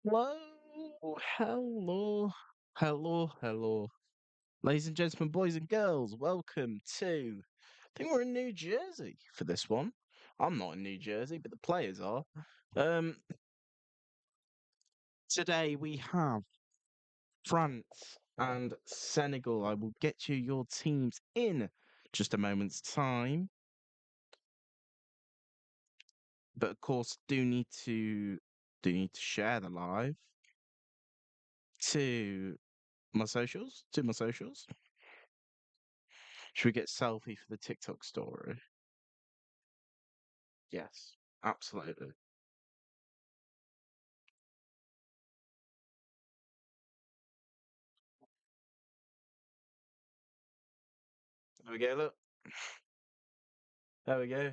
Hello, hello, hello. Ladies and gentlemen, boys and girls, welcome to. I think we're in New Jersey for this one. I'm not in New Jersey, but the players are. Um, Today we have France and Senegal. I will get you your teams in just a moment's time, but of course, do need to share the live to my socials. To my socials. Should we get selfie for the TikTok story? Yes, absolutely. There we go. Look, there we go.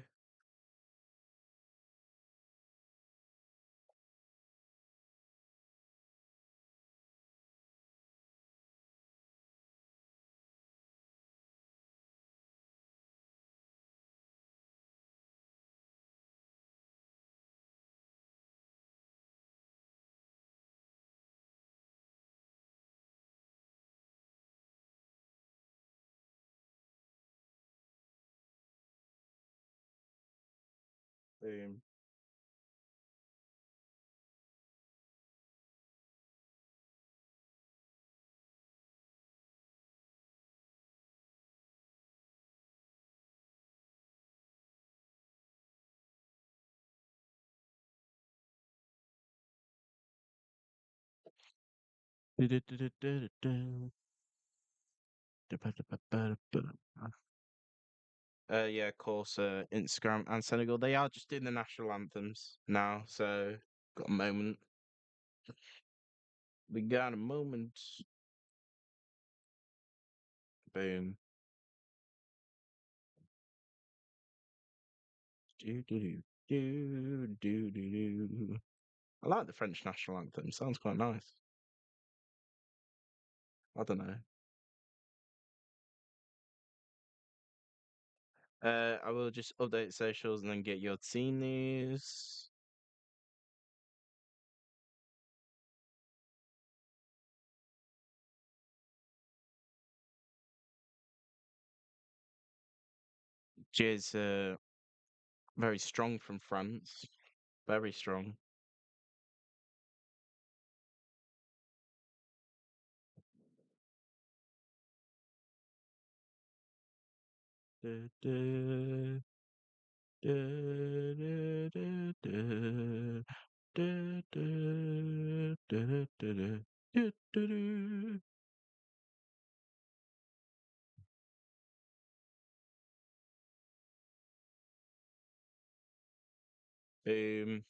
Boom. Yeah, of course, Instagram and Senegal, they are just doing the national anthems now, so got a moment. We got a moment. Boom. Do, do, do, do. I like the French national anthem. Sounds quite nice. I don't know. I will just update socials and then get your team news. Cheers, very strong from France. Very strong. Du- du- du- du- du- du- du- du- du- du- du- du- du. Boom.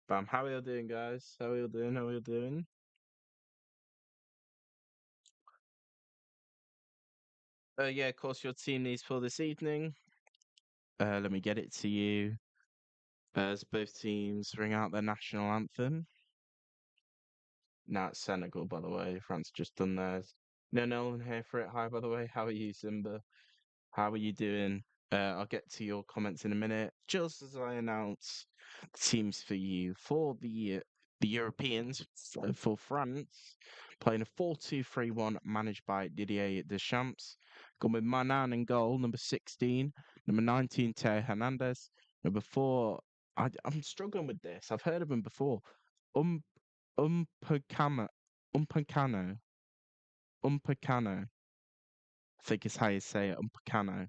Bam. How are you doing, guys? How are you doing? How are you doing? Yeah, of course, your team needs for this evening. Let me get it to you. As both teams ring out their national anthem. Now it's Senegal, by the way. France just done theirs. No, no one here for it. Hi, by the way. How are you, Simba? How are you doing? I'll get to your comments in a minute. Just as I announce the teams for you for the Europeans for France, playing a 4-2-3-1 managed by Didier Deschamps. Gone with Manan in goal, number 16, number 19 Teo Hernandez, number 4. I'm struggling with this. I've heard of him before. Um Umpacano, Umpacano, Umpacano. I think is how you say it, Umpacano.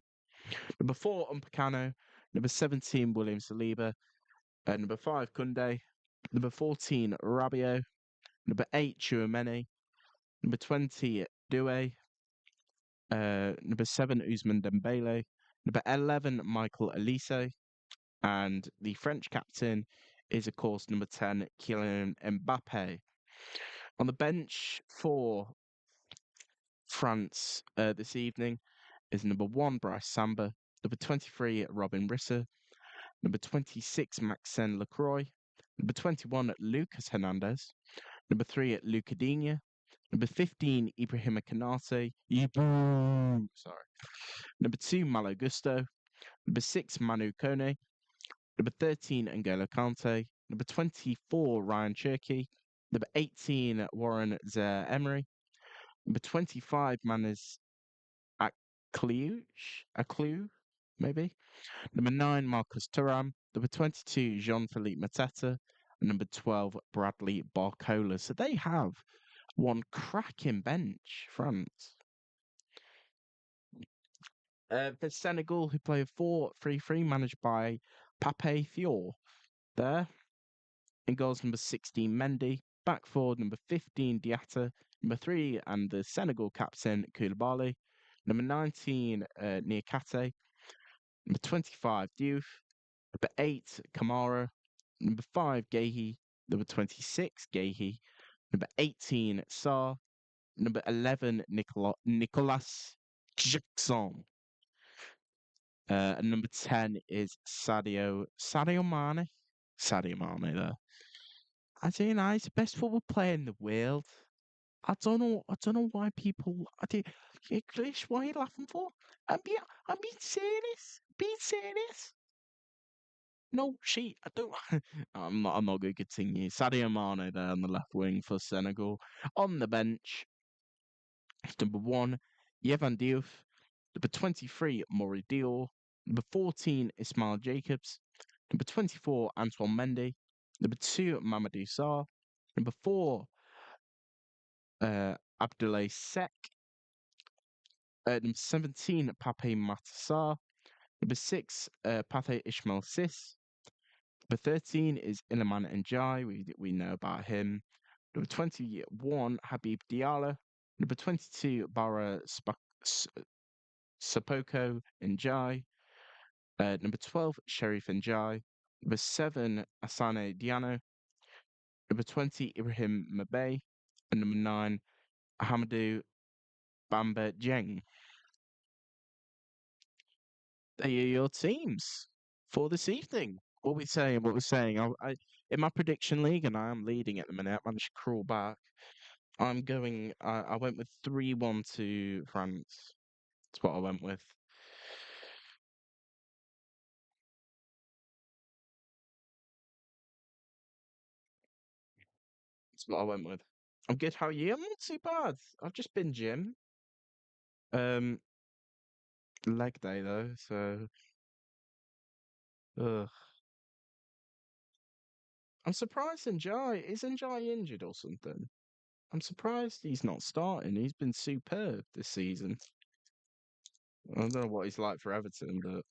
Number 4, Umpacano. Number 17, William Saliba. Number 5, Kunde. Number 14, Rabiot. Number 8, Chouameni. Number 20, Doué. Number 7, Usman Dembele. Number 11, Michael Elise. And the French captain is, of course, number 10, Kylian Mbappe. On the bench for France this evening is number 1, Bryce Samba. Number 23, Robin Risser. Number 26, Maxence Lacroix. Number 21, Lucas Hernandez. Number 3, Lucadinha. Number 15, Ibrahima Kanate. Ibu. Sorry. Number 2, Malo Gusto. Number 6, Manu Kone. Number 13, N'Golo Kante. Number 24, Ryan Cherky. Number 18, Warren Zaire Emery. Number 25, Manas Aklu, maybe. Number 9, Marcus Thuram. Number 22, Jean-Philippe Mateta. And number 12, Bradley Barcola. So they have one cracking bench, France. For Senegal, who play a 4-3-3 managed by Pape Thiaw. There. In goals, number 16, Mendy. Back forward, number 15, Diatta. Number 3, and the Senegal captain, Koulibaly. Number 19, Niakate. Number 25, Diouf. Number 8, Kamara. Number 5, Gehi. Number 26, Gehi. Number 18, Sarr. Number 11, Nicolas Jackson. And number 10 is Sadio Mane. Sadio Mane there. I do you know he's the best football player in the world. I don't know why people I do English, what are you laughing for? I'm being serious. Being serious. No, she I don't I'm not gonna continue. Sadio Mane there on the left wing for Senegal. On the bench, number 1, Yevan Diouf. Number 23, Maury Dior. Number 14, Ismail Jacobs. Number 24, Antoine Mendy. Number 2, Mamadou Sarr. Number 4, Abdoulaye Seck. Number 17, Pape Matar. Number 6, Pape Ismail Sis. Number 13 is Iliman Njai. We know about him. Number 21, Habib Diallo. Number 22, Bara Sapoko Njai. Number 12, Sherif Njai. Number 7, Asane Diano. Number 20, Ibrahim Mabe. And number 9, Hamadou Bamba Dieng. They are your teams for this evening. What we saying? What we're saying? In my prediction league, and I am leading at the minute. I managed to crawl back. I'm going. I went with 3-1 to France. That's what I went with. That's what I went with. I'm good. How are you? I'm not too bad. I've just been gym. Um, leg day though. So, ugh. I'm surprised Njai is Njai injured or something. I'm surprised he's not starting. He's been superb this season. I don't know what he's like for Everton, but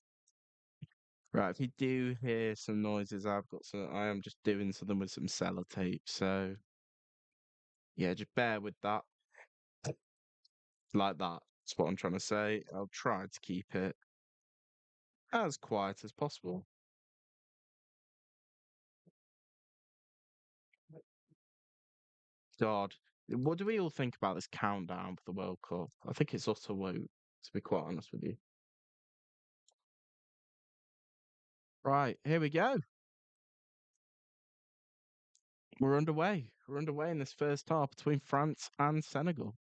right. If you do hear some noises, I am just doing something with some sellotape. So yeah, just bear with that. Like that. That's what I'm trying to say. I'll try to keep it as quiet as possible. God, what do we all think about this countdown for the World Cup? I think it's utter woke, to be quite honest with you. Right, here we go. We're underway. We're underway in this first half between France and Senegal.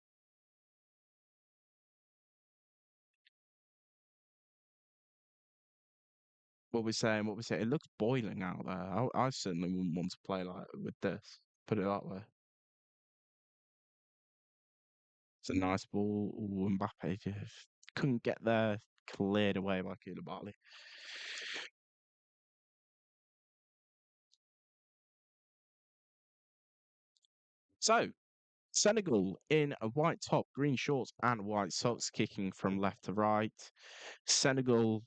What we're saying, what we're saying. It looks boiling out there. I certainly wouldn't want to play like with this. Put it that way. It's a nice ball. Ooh, Mbappe just couldn't get there. Cleared away by Koulibaly. So, Senegal in a white top, green shorts, and white socks, kicking from left to right. Senegal,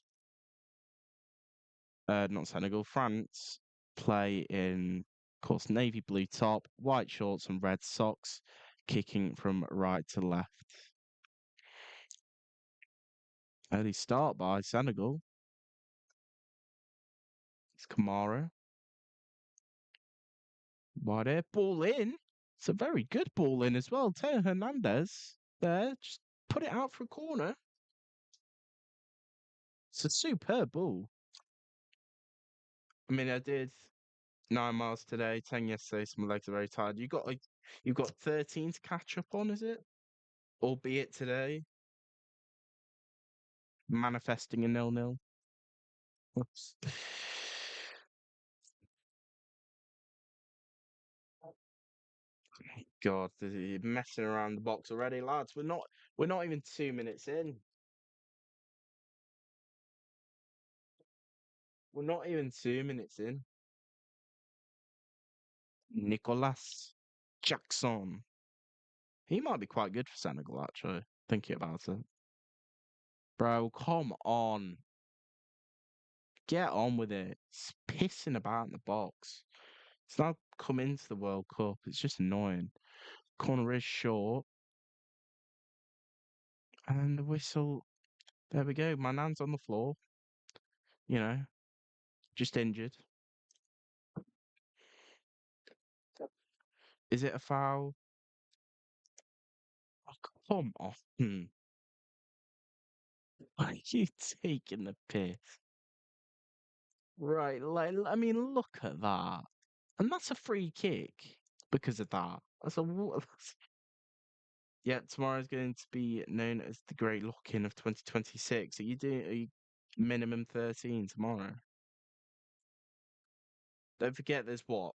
not Senegal, France play in, of course, navy blue top, white shorts, and red socks, kicking from right to left. Early start by Senegal. It's Kamara. Wide air ball in. It's a very good ball in as well. Teo Hernandez there, just put it out for a corner. It's a superb ball. I mean, I did 9 miles today, 10 yesterday, so my legs are very tired. You got You've got 13 to catch up on, is it? Albeit today, manifesting a nil-nil. Oops. God, you're messing around the box already, lads. We're not even 2 minutes in. We're not even 2 minutes in. Nicolas Jackson. He might be quite good for Senegal, actually, thinking about it. Bro, come on. Get on with it. It's pissing about in the box. It's now come into the World Cup. It's just annoying. Corner is short. And then the whistle. There we go. My nan's on the floor. You know, just injured. Is it a foul? Oh, come on. Why are you taking the piss? Right, like, I mean, look at that. And that's a free kick because of that. That's a yeah, tomorrow's going to be known as the Great Lock-in of 2026. Are you minimum 13 tomorrow? Don't forget there's what?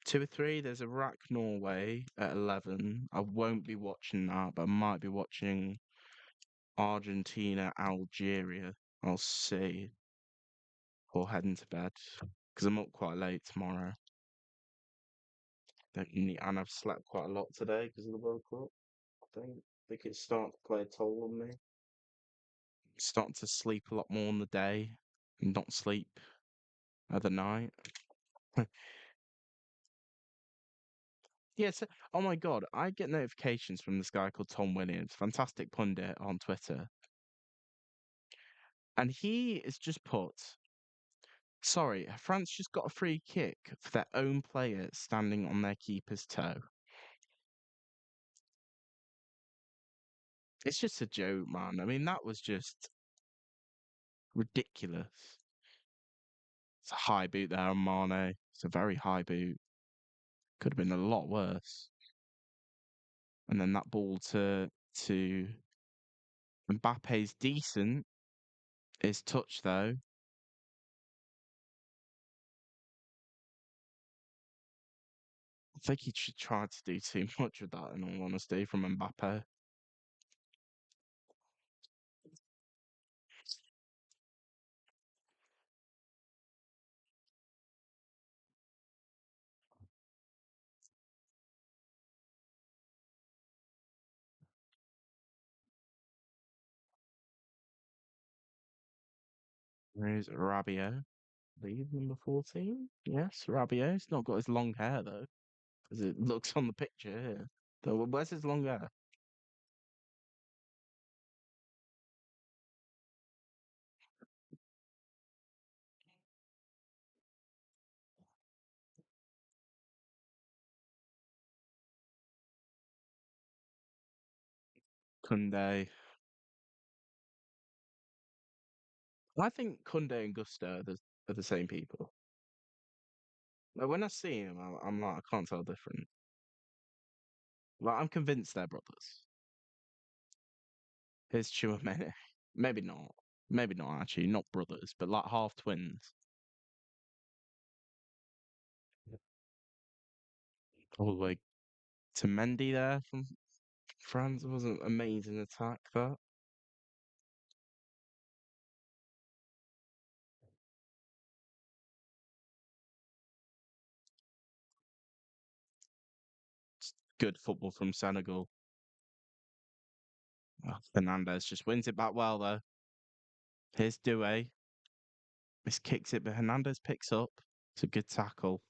Two or three? There's Iraq, Norway at 11. I won't be watching that, but I might be watching Argentina, Algeria. I'll see. Or heading to bed. Because I'm up quite late tomorrow. And I've slept quite a lot today because of the World Cup. I think it's starting to play a toll on me. Starting to sleep a lot more in the day and not sleep at the night. Yes. Oh my God, I get notifications from this guy called Tom Williams, fantastic pundit on Twitter, and he is just put, "Sorry, France just got a free kick for their own player standing on their keeper's toe." It's just a joke, man. I mean, that was just ridiculous. It's a high boot there on Mane. It's a very high boot. Could have been a lot worse. And then that ball to Mbappe's decent. His touch though. I think he should try to do too much with that, in all honesty, from Mbappe. Where's Rabiot? Lead number 14? Yes, Rabiot. He's not got his long hair though, as it looks on the picture here. So where's his long hair? Kunde. I think Kunde and Gusto are the same people. Like, when I see him, I'm like, I can't tell the difference. Like, I'm convinced they're brothers. Here's Chouameni. Maybe not. Maybe not actually. Not brothers, but like half twins. All the way to Mendy there from France. It was an amazing attack, that. Good football from Senegal. Oh, Fernandez just wins it back well, though. Here's Doué. Miss kicks it, but Hernandez picks up. It's a good tackle.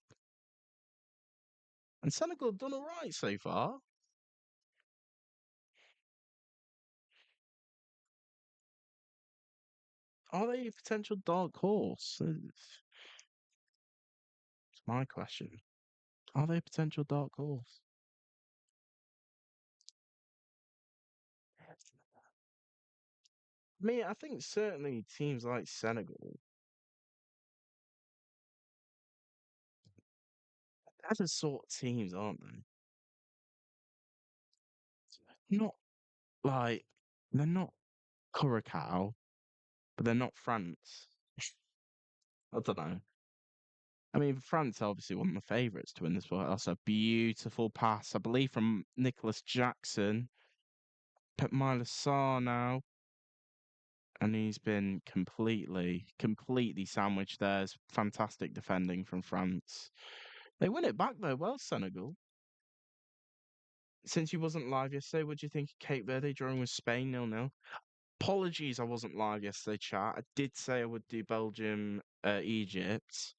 And Senegal have done all right so far. Are they a potential dark horse? It's my question. Are they a potential dark horse? I think certainly teams like Senegal, they're the sort of teams, aren't they? not like they're not Curacao, but they're not France. I don't know. I mean, France obviously one of the favourites to win this World. That's a beautiful pass, I believe, from Nicholas Jackson. Pep Myler now, and he's been completely sandwiched there. It's fantastic defending from France. They win it back though, well, Senegal. Since you wasn't live yesterday, what do you think of Cape Verde drawing with Spain 0-0? Apologies, I wasn't live yesterday, chat. I did say I would do Belgium, Egypt.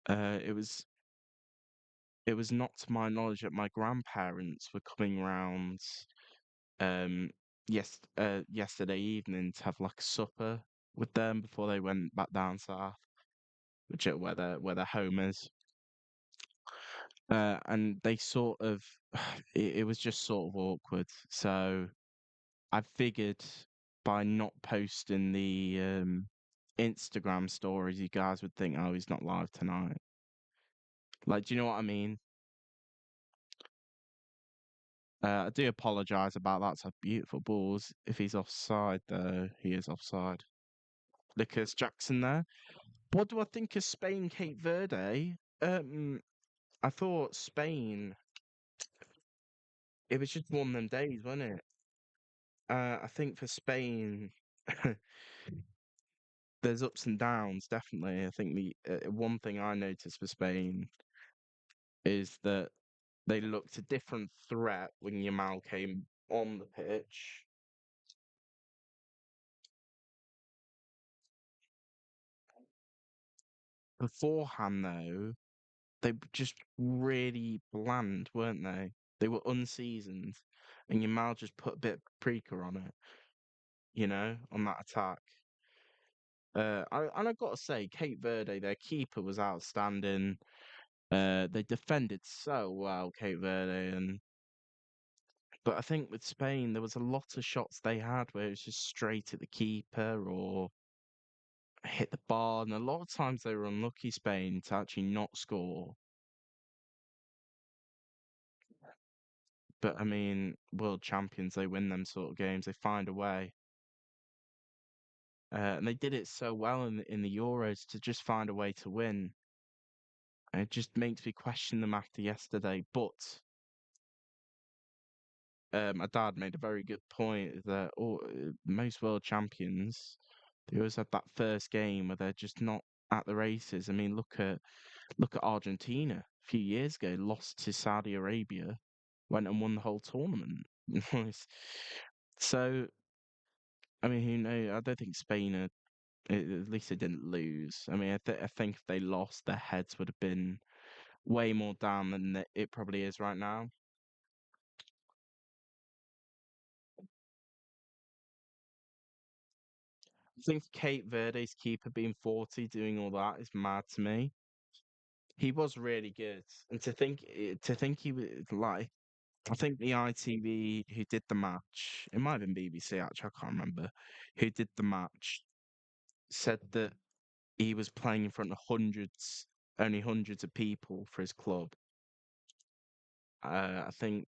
It was not to my knowledge that my grandparents were coming round um yesterday evening to have like a supper with them before they went back down south, which is where their home is. And they sort of it was just sort of awkward. So I figured by not posting the Instagram stories, you guys would think, oh, he's not live tonight. Like, do you know what I mean? I do apologise about that. It's a beautiful balls. If he's offside, though, he is offside. Lucas Jackson there. What do I think of Spain, Cape Verde? I thought Spain. It was just one of them days, wasn't it? I think for Spain, there's ups and downs. Definitely, I think the one thing I noticed for Spain is that they looked a different threat when Yamal came on the pitch. Beforehand, though, they were just really bland, weren't they? They were unseasoned, and Yamal just put a bit of paprika on it, on that attack. And I got to say, Cape Verde, their keeper was outstanding. They defended so well, Cape Verde, but I think with Spain, there was a lot of shots they had where it was just straight at the keeper or hit the bar, and a lot of times they were unlucky, Spain, to actually not score. But I mean, world champions, they win them sort of games. They find a way, and they did it so well in the Euros to just find a way to win. And it just makes me question them after yesterday. But my dad made a very good point that most world champions, they always have that first game where they're just not at the races. I mean, look at Argentina a few years ago, lost to Saudi Arabia, went and won the whole tournament. So, I mean, who knows? I don't think Spain are, at least they didn't lose. I mean, I think if they lost, their heads would have been way more down than it probably is right now. I think Cape Verde's keeper being 40, doing all that is mad to me. He was really good, and to think he was like, I think the ITV who did the match, it might have been BBC actually, I can't remember, who did the match, said that he was playing in front of only hundreds of people for his club. I think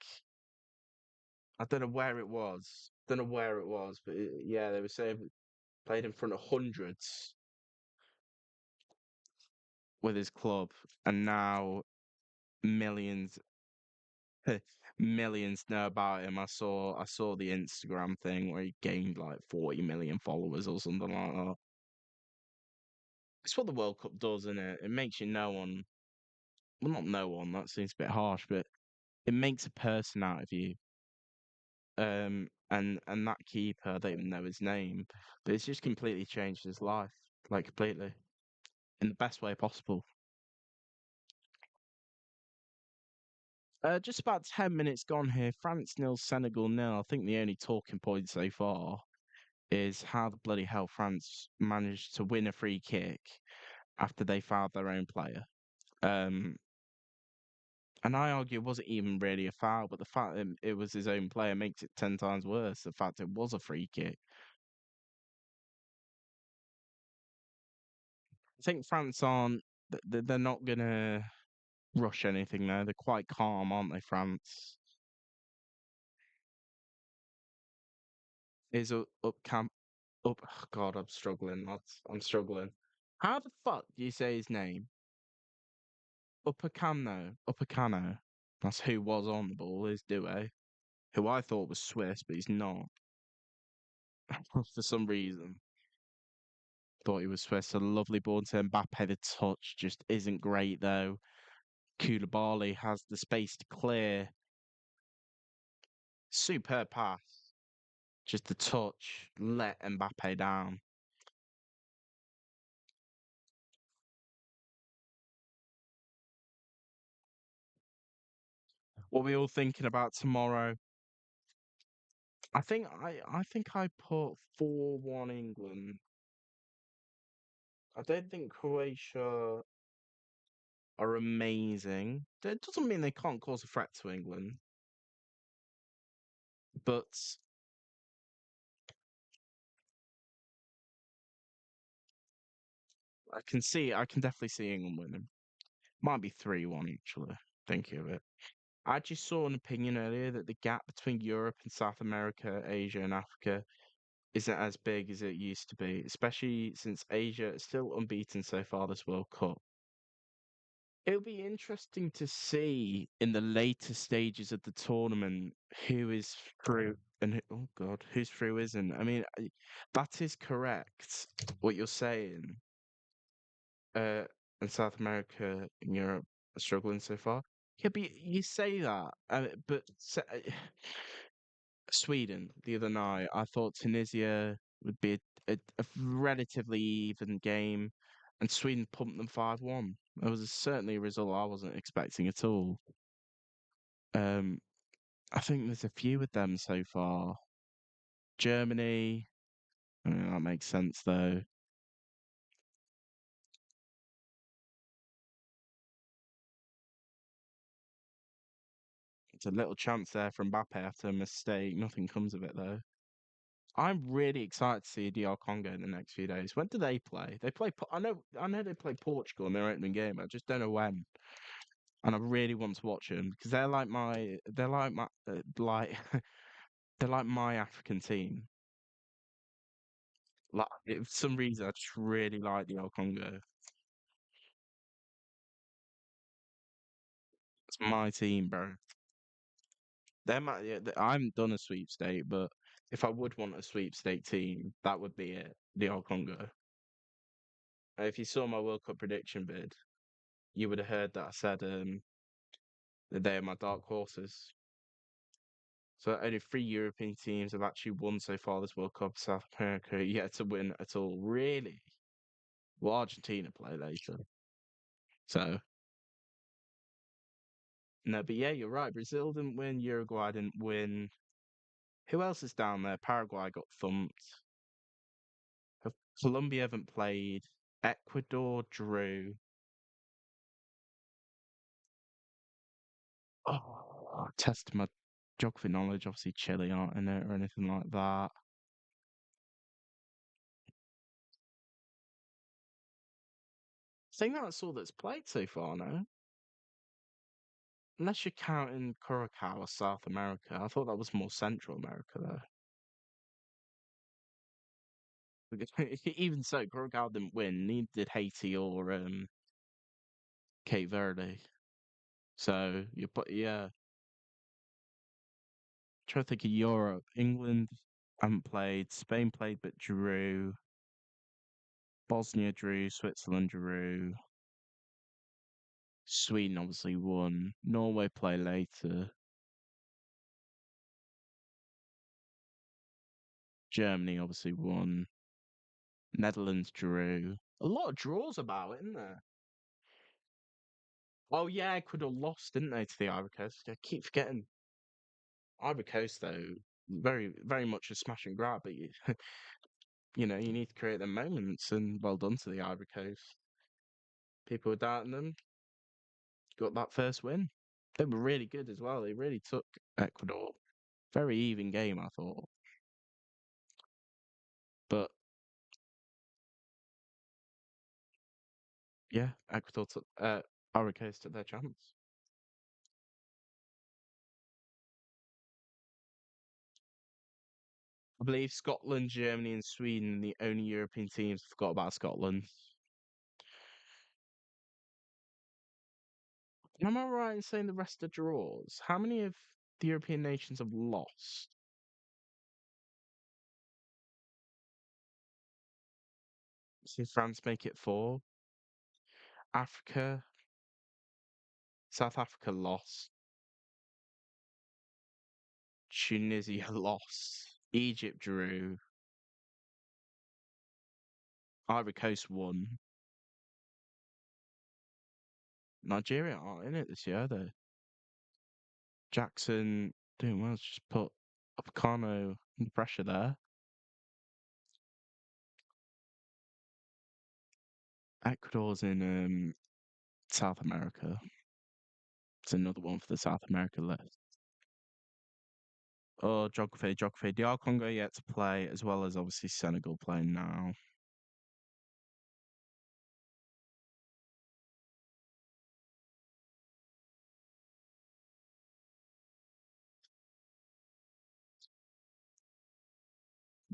I don't know where it was. Don't know where it was, but yeah, they were saying played in front of hundreds with his club, and now millions, millions know about him. I saw the Instagram thing where he gained like 40 million followers or something like that. It's what the World Cup does, isn't it? It makes you no one. Well, not no one. That seems a bit harsh, but it makes a person out of you. And that keeper, I don't even know his name, but it's just completely changed his life, like completely, in the best way possible. Just about 10 minutes gone here. France nil, Senegal nil. I think the only talking point so far is how the bloody hell France managed to win a free kick after they fouled their own player. Um, and I argue it wasn't even really a foul, but the fact that it was his own player makes it 10 times worse. The fact it was a free kick. I think France aren't. They're not gonna rush anything there. They're quite calm, aren't they, France? is up camp up. God, I'm struggling, lads. I'm struggling. How the fuck do you say his name? Upacano. Upacano. That's who was on the ball, is Due, who I thought was Swiss, but he's not. For some reason. Thought he was Swiss. A lovely ball to Mbappe. The touch just isn't great, though. Koulibaly has the space to clear. Superb pass. Just the touch. Let Mbappe down. What are we all thinking about tomorrow? I think I put 4-1 England. I don't think Croatia are amazing. That doesn't mean they can't cause a threat to England, but I can definitely see England winning. Might be 3-1 actually, thinking of it. I just saw an opinion earlier that the gap between Europe and South America, Asia and Africa isn't as big as it used to be, especially since Asia is still unbeaten so far this World Cup. It'll be interesting to see in the later stages of the tournament who is through and oh God, who's through isn't. I mean, that is correct what you're saying. Uh, and South America and Europe are struggling so far. Yeah, but you say that, but Sweden the other night, I thought Tunisia would be a relatively even game, and Sweden pumped them 5-1. It was certainly a result I wasn't expecting at all. Um, I think there's a few of them so far. Germany, I mean, that makes sense though. It's a little chance there from Mbappe after a mistake. Nothing comes of it though. I'm really excited to see DR Congo in the next few days. When do they play? They play. I know they play Portugal in their opening game. I just don't know when. And I really want to watch them because like they're like my African team. Like for some reason, I just really like the El Congo. It's my team, bro. I haven't done a sweepstake, but if I would want a sweepstake team, that would be it. The El Congo. If you saw my World Cup prediction vid, you would have heard that I said that they are my dark horses. So only three European teams have actually won so far this World Cup. South America yet to win at all. Really? Well, Argentina play later. So no, but yeah, you're right. Brazil didn't win. Uruguay didn't win. Who else is down there? Paraguay got thumped. Colombia haven't played. Ecuador drew. Oh, test my geography knowledge. Obviously, Chile aren't in it or anything like that. I think that's all that's played so far now. Unless you're counting Curacao or South America. I thought that was more Central America, though. Because even so, Curacao didn't win. Neither did Haiti or Cape Verde. So you put yeah. Trying to think of Europe. England haven't played. Spain played but drew. Bosnia drew. Switzerland drew. Sweden obviously won. Norway play later. Germany obviously won. Netherlands drew. A lot of draws about, isn't there? Oh yeah, Ecuador lost, didn't they, to the Ivory Coast? I keep forgetting. Ivory Coast though, very much a smash and grab, but you know you need to create the moments, and well done to the Ivory Coast. People were doubting them, got that first win. They were really good as well. They really took Ecuador. Very even game, I thought. But yeah, Ecuador took Ivory Coast took their chance. I believe Scotland, Germany, and Sweden are the only European teams. I forgot about Scotland. Am I right in saying the rest are draws? How many of the European nations have lost? Did France make it four? Africa, South Africa lost. Tunisia lost. Egypt drew. Ivory Coast won. Nigeria aren't in it this year, though. Jackson doing well. Just put Upamecano under pressure there. Ecuador's in South America. It's another one for the South America list. Oh, geography. DR Congo yet to play, as well as obviously Senegal playing now.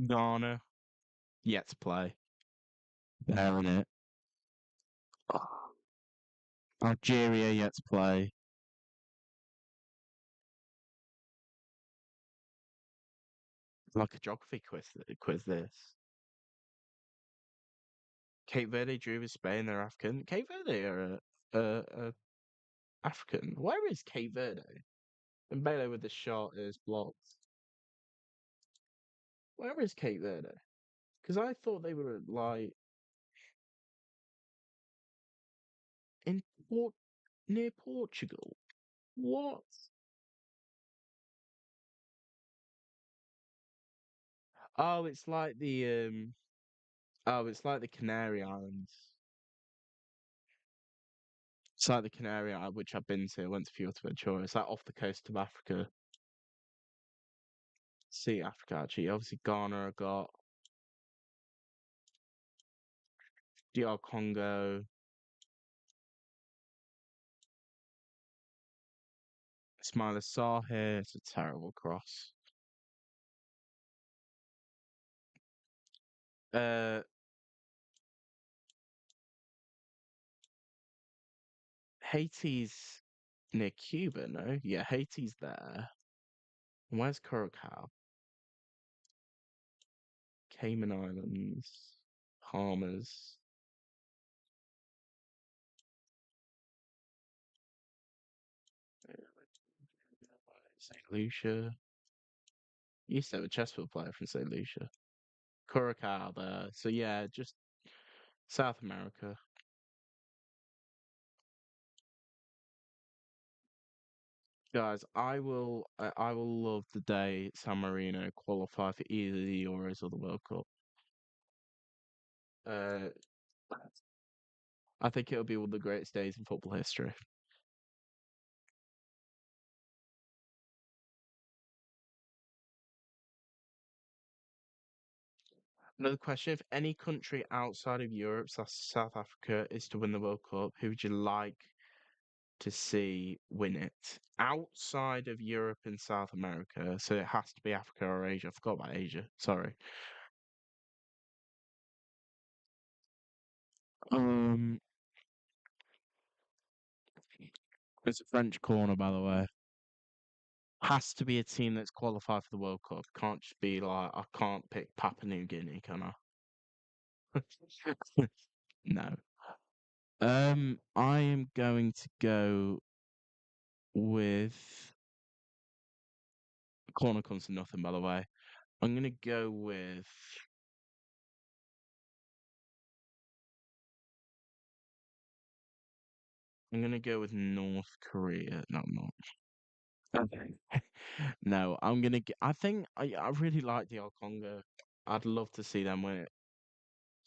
Ghana yet to play. They're in it. Oh, Algeria yet to play. Like a geography quiz this. Cape Verde drew with Spain. They're African. Cape Verde are African. Where is Cape Verde? And Baylor with the shot is blocked. Where is Cape Verde? Because I thought they were like in Port near Portugal. What? Oh, it's like the it's like the Canary Islands. It's like the Canary Island, which I've been to. I went to Fuerteventura. It's like off the coast of Africa. See Africa actually. Obviously Ghana have got DR Congo. Ismail Assar here. It's a terrible cross. Uh Haiti's near Cuba, no? Yeah, Haiti's there. And where's Curacao? Cayman Islands, Bahamas. St. Lucia. Used to have a chessboard player from St. Lucia. Curacao there. So yeah, just South America. Guys, I will love the day San Marino qualify for either the Euros or the World Cup. Uh, I think it'll be one of the greatest days in football history. Another question: if any country outside of Europe, South Africa, is to win the World Cup, who would you like to see win it? Outside of Europe and South America, so it has to be Africa or Asia. I forgot about Asia. Sorry. Um, it's a French corner, by the way. Has to be a team that's qualified for the World Cup. Can't just be like I can't pick Papua New Guinea, can I? No. I am going to go with corner comes to nothing, by the way. I'm gonna go with North Korea. No, I'm not. Okay. No, I'm gonna. I think I really like the Congo. I'd love to see them win it.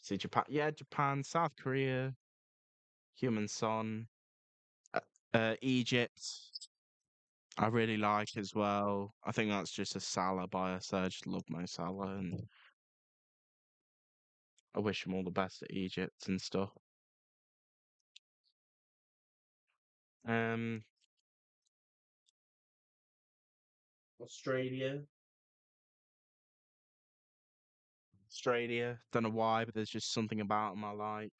See Japan. Yeah, Japan, South Korea, Human Son, uh, Egypt. I really like as well. I think that's just a Salah bias. I just love Mo Salah, and I wish him all the best at Egypt and stuff. Um, Australia. Australia. Don't know why, but there's just something about them I like.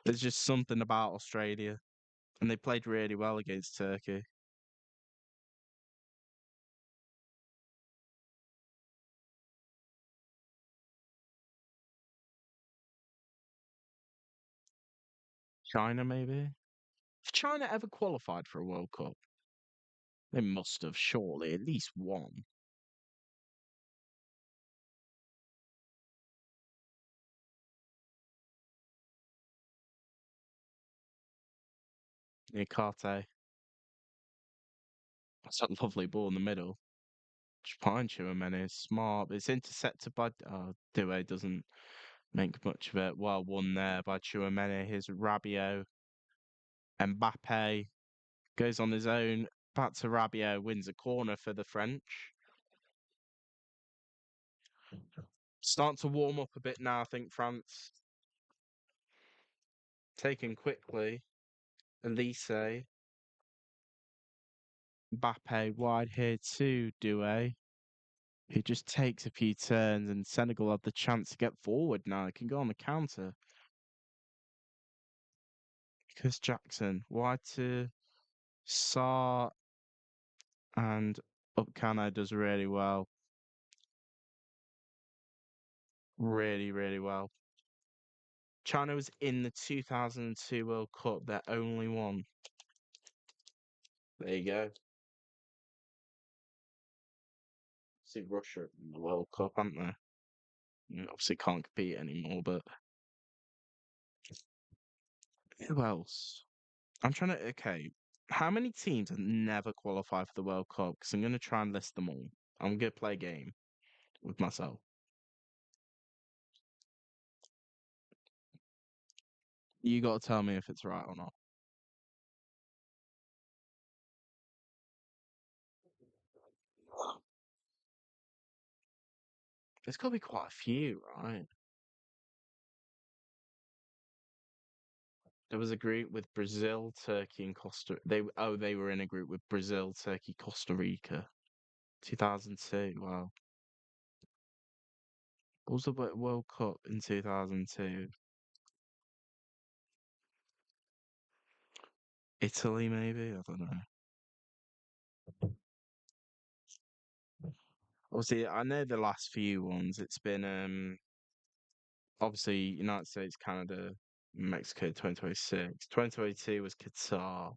There's just something about Australia, and they played really well against Turkey. China, maybe. Have China ever qualified for a World Cup? They must have, surely, at least one. Yeah, Karte. That's a lovely ball in the middle. Fine, Chouameni is smart. It's intercepted by Doué doesn't make much of it. Well won there by Chouameni. Here's Rabiot. Mbappe goes on his own. Back to Rabiot, wins a corner for the French. Starting to warm up a bit now, I think France. Taken quickly. Elise. Mbappe wide here too, Doué. He just takes a few turns and Senegal have the chance to get forward now. It can go on the counter. Because Jackson wide to Saar and Upcana does really well. Really, really well. China was in the 2002 World Cup, their only one. There you go. See Russia in the World Cup, aren't they? Obviously can't compete anymore, but who else? I'm trying to. Okay, how many teams have never qualified for the World Cup? Because I'm going to try and list them all. I'm going to play a game with myself. You got to tell me if it's right or not. There's got to be quite a few, right? There was a group with Brazil, Turkey, and Costa. They were in a group with Brazil, Turkey, Costa Rica. 2002. Wow. What was the World Cup in 2002? Italy, maybe? I don't know. Obviously, I know the last few ones. It's been obviously United States, Canada, Mexico 2026. 2022 was Qatar.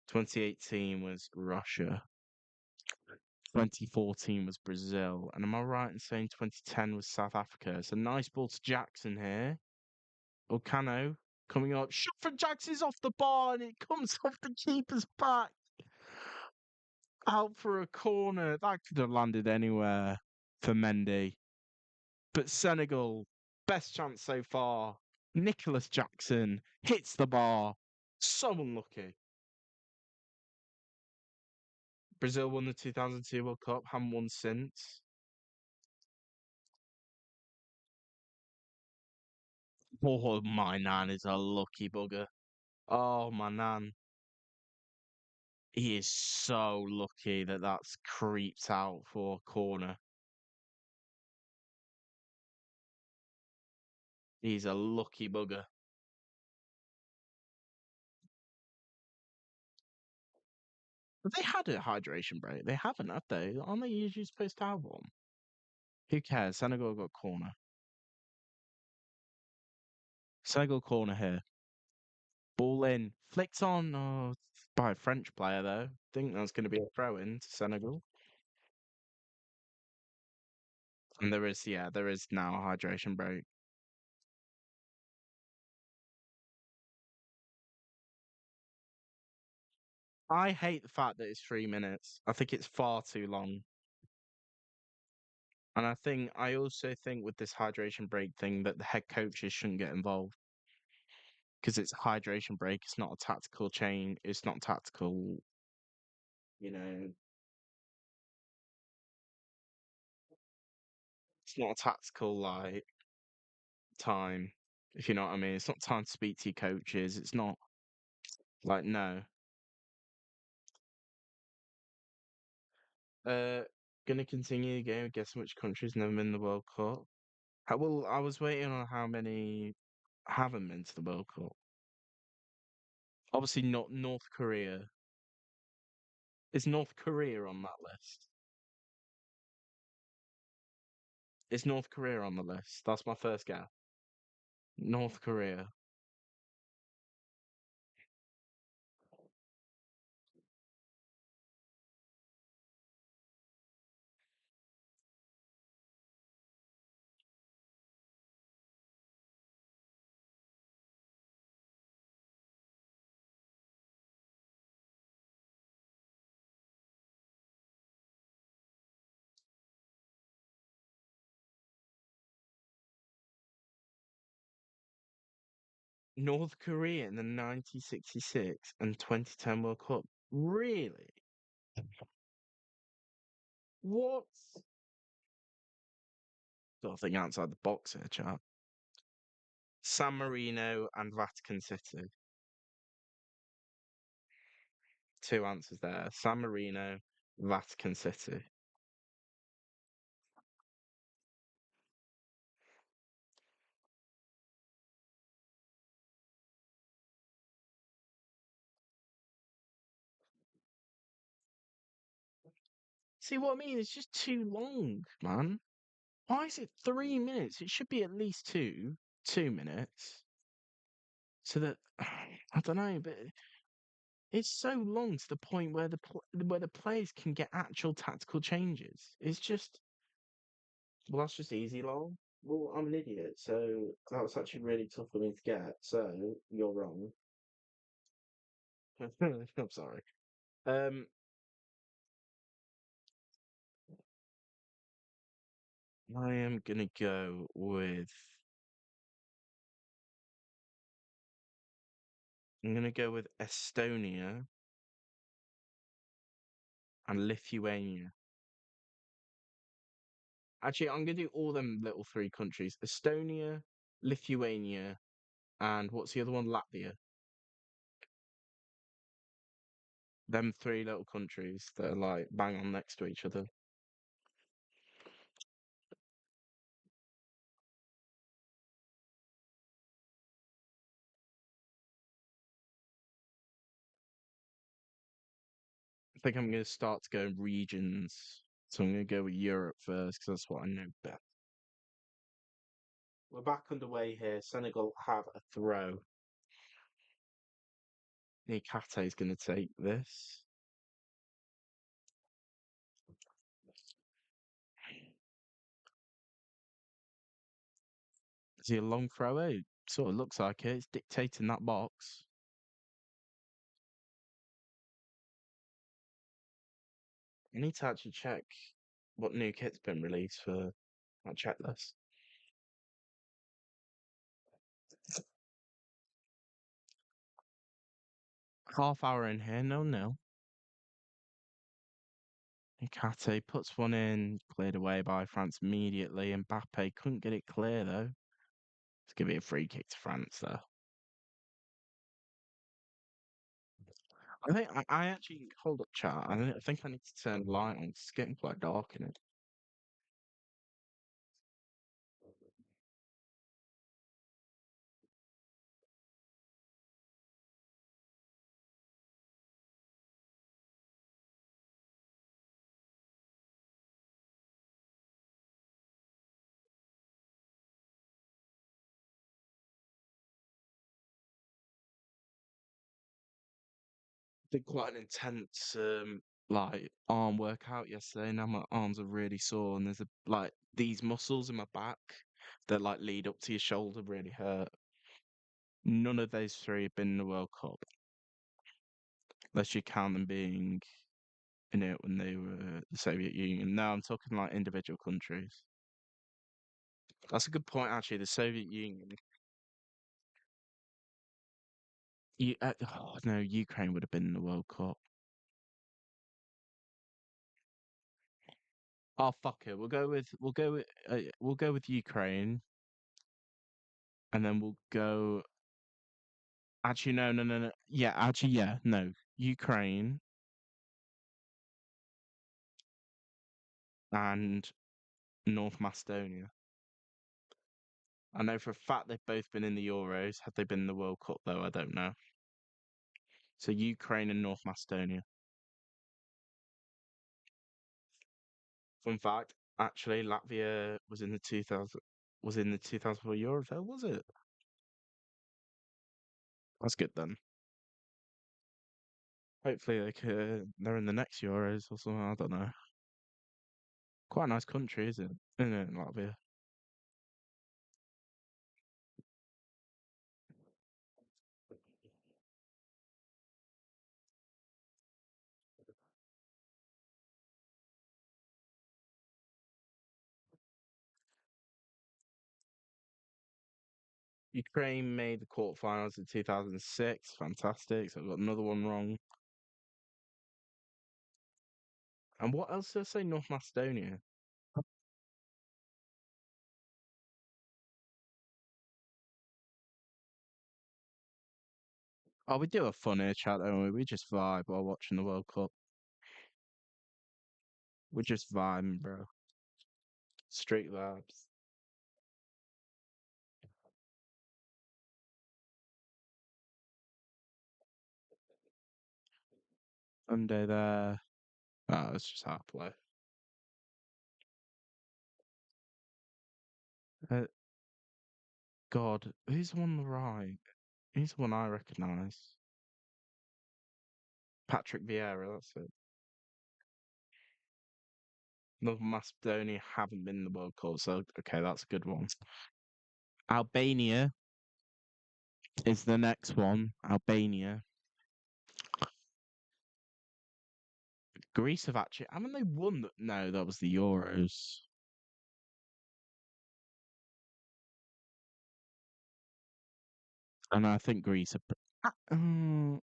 2018 was Russia. 2014 was Brazil. And am I right in saying 2010 was South Africa? It's a nice ball to Jackson here. Ocano coming up. Shot from Jackson's off the bar and it comes off the keeper's back. Out for a corner. That could have landed anywhere for Mendy. But Senegal, best chance so far. Nicholas Jackson hits the bar. So unlucky. Brazil won the 2002 World Cup, haven't won since. Oh, my nan is a lucky bugger. Oh, my nan. He is so lucky that that's creeped out for a corner. He's a lucky bugger. But they had a hydration break. They haven't, have they? Aren't they usually supposed to have one? Who cares? Senegal got corner. Senegal corner here. Ball in. Flicked on. Oh, by a French player, though. Think that's going to be a throw in to Senegal. And there is now a hydration break. I hate the fact that it's 3 minutes. I think it's far too long. And I also think with this hydration break thing that the head coaches shouldn't get involved because it's a hydration break. It's not a tactical chain. It's not tactical, you know, it's not a tactical like time, if you know what I mean. It's not time to speak to your coaches. It's not like no. Uh Gonna continue the game. Guess which country's never been in the World Cup? Well, I was waiting on how many haven't been to the World Cup. Obviously, not North Korea. Is North Korea on that list? Is North Korea on the list? That's my first guess. North Korea. North Korea in the 1966 and 2010 World Cup. Really? What? Got to think outside the box here, chap. San Marino and Vatican City. Two answers there. San Marino, Vatican City. See what I mean? It's just too long, man. Why is it 3 minutes? It should be at least 2 minutes. So that I don't know, but it's so long to the point where where the players can get actual tactical changes. It's just well, that's just easy, lol. Well, I'm an idiot, so that was actually really tough for me to get. So you're wrong. I'm sorry. Um, I am gonna go with. I'm gonna go with Estonia and Lithuania. Actually, I'm gonna do all them little three countries: Estonia, Lithuania, and what's the other one? Latvia. Them three little countries that are like bang on next to each other. I think I'm gonna start to go regions. So I'm gonna go with Europe first because that's what I know best. We're back underway here. Senegal have a throw. Nikate is going to take this. Is he a long thrower? Sort of looks like it. It's dictating that box. I need to actually check what new kit's been released for that checklist. Half hour in here, no nil. Nikate puts one in, cleared away by France immediately. Mbappe couldn't get it clear though. Let's give it a free kick to France though. I actually hold up, chat. I think I need to turn the light on. It's getting quite dark in it. Did quite an intense like arm workout yesterday. Now my arms are really sore, and there's like these muscles in my back that like lead up to your shoulder really hurt. None of those three have been in the World Cup, unless you count them being in it when they were the Soviet Union. No, I'm talking like individual countries. That's a good point, actually. The Soviet Union. Oh no, Ukraine would have been in the World Cup. Oh fuck it, we'll go with Ukraine, and then we'll go. Actually, no, no, no, no. Yeah, actually, yeah, no. Ukraine, and North Macedonia. I know for a fact they've both been in the Euros. Have they been in the World Cup though? I don't know. So Ukraine and North Macedonia. Fun fact, actually, Latvia was in the 2004 Euros, though, was it? That's good then. Hopefully they're in the next Euros or something. I don't know. Quite a nice country, isn't it, Latvia? Ukraine made the quarterfinals in 2006. Fantastic. So I've got another one wrong. And what else did I say? North Macedonia. Oh, we do have fun here, chat, don't we? We just vibe while watching the World Cup. We're just vibing, bro. Street vibes. Sunday there. Oh, it's just half play. Uh, God, who's the one on the right? Who's the one I recognise? Patrick Vieira, that's it. North Macedonia haven't been in the World Cup, so okay, that's a good one. Albania is the next one. Albania. Greece have actually haven't they won? No, that was the Euros. And I think Greece are. No,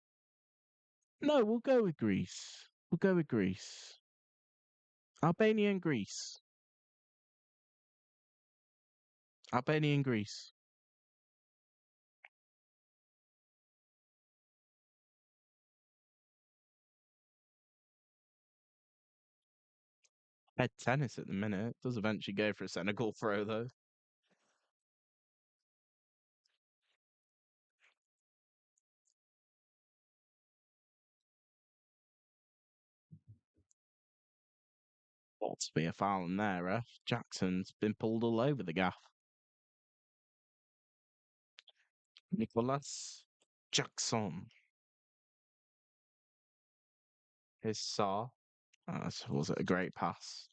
we'll go with Greece. We'll go with Greece. Albania and Greece. Albania and Greece. Head tennis at the minute. Does eventually go for a Senegal throw though. Ought to be a foul in there, Jackson's been pulled all over the gaff. Nicholas Jackson. His saw. Was it a great pass?